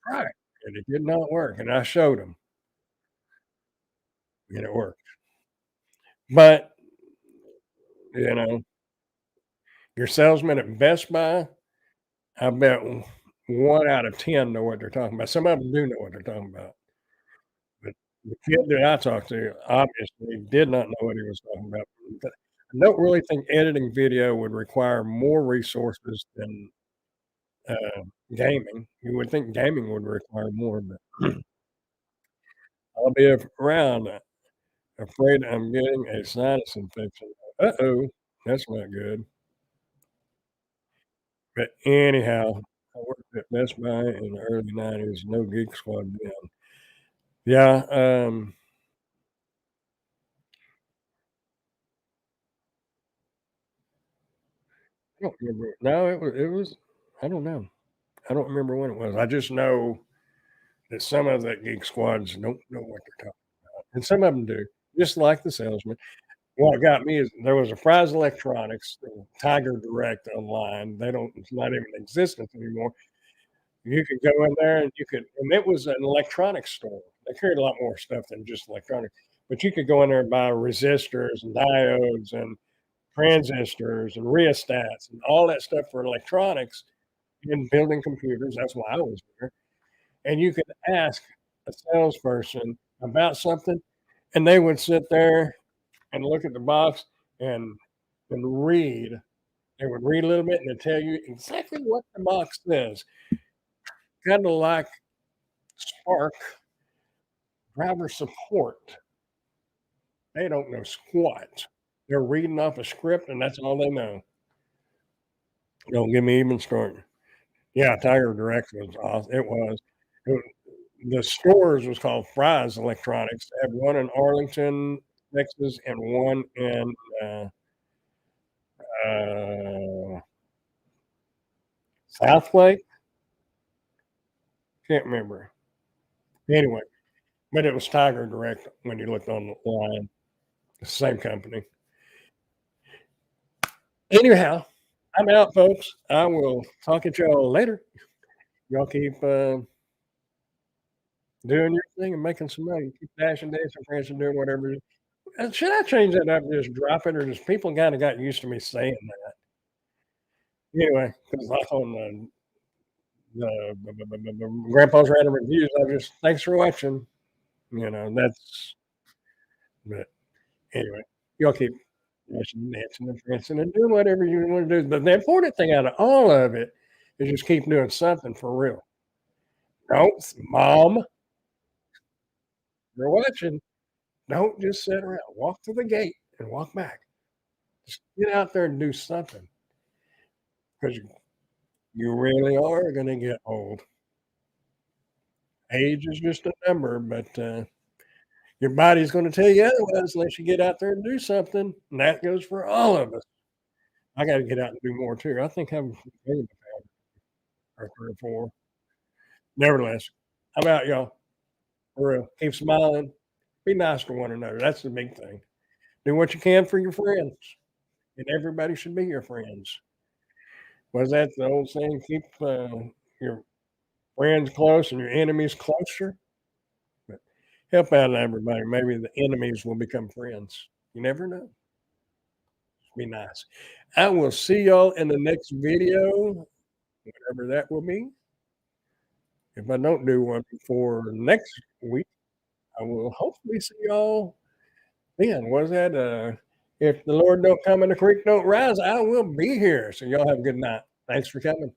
Right, and it did not work, and I showed them, and it worked. But, you know, your salesman at Best Buy, I bet 1 out of 10 know what they're talking about. Some of them do know what they're talking about, but the kid that I talked to obviously did not know what he was talking about. But I don't really think editing video would require more resources than, gaming. You would think gaming would require more, but I'll be around, afraid I'm getting a sinus infection. Uh-oh, that's not good. But anyhow, I worked at Best Buy in the early '90s, no Geek Squad then. Yeah, I don't remember. No, it was I don't know. I don't remember when it was. I just know that some of the Geek Squads don't know what they're talking about, and some of them do, just like the salesman. What got me is there was a Fry's Electronics, Tiger Direct online. They don't It's not even in existence anymore. You could go in there and you could and it was an electronics store. They carried a lot more stuff than just electronics, but you could go in there and buy resistors and diodes and transistors and rheostats and all that stuff for electronics in building computers. That's why I was there. And you could ask a salesperson about something, and they would sit there and look at the box and read. They would read a little bit and they'd tell you exactly what the box says. Kinda like Spark driver support. They don't know squat. They're reading off a script, and that's all they know. Don't get me even started. Yeah, Tiger Direct was awes it was. It The stores was called Fry's Electronics. They had one in Arlington, Texas, and one in, uh, Southlake? Can't remember. Anyway, but it was Tiger Direct when you looked online. It's the same company. Anyhow, I'm out, folks. I will talk at y'all later. Y'all keep, doing your thing and making some money. Keep dashing, dancing, prancing, doing whatever. Should I change that up, just drop it, or just people kinda got used to me saying that? Anyway, 'cause like on the Grandpa's Random Reviews, I just thanks for watching, that's but anyway, y'all keep dashing, dancing, and prancing, and doing whatever you wanna do. But the important thing out of all of it is just keep doing something for real. Don't Mom, you're watching. Don't just sit around. Walk to the gate and walk back. Just get out there and do something, 'cause you really are gonna get old. Age is just a number, but, your body's gonna tell you otherwise unless you get out there and do something, and that goes for all of us. I gotta get out and do more too. I think I'm gained a pound or 3 or 4. Nevertheless, how about y'all? For real, keep smiling, be nice to one another, that's the big thing. Do what you can for your friends, and everybody should be your friends. Was that the old saying, "Keep, your friends close and your enemies closer"? But help out everybody, maybe the enemies will become friends. You never know. Be nice. I will see y'all in the next video, whatever that will be. If I don't do one before next week, I will hopefully see y'all then. Was that, if the Lord don't come and the creek don't rise, I will be here. So y'all have a good night. Thanks for coming.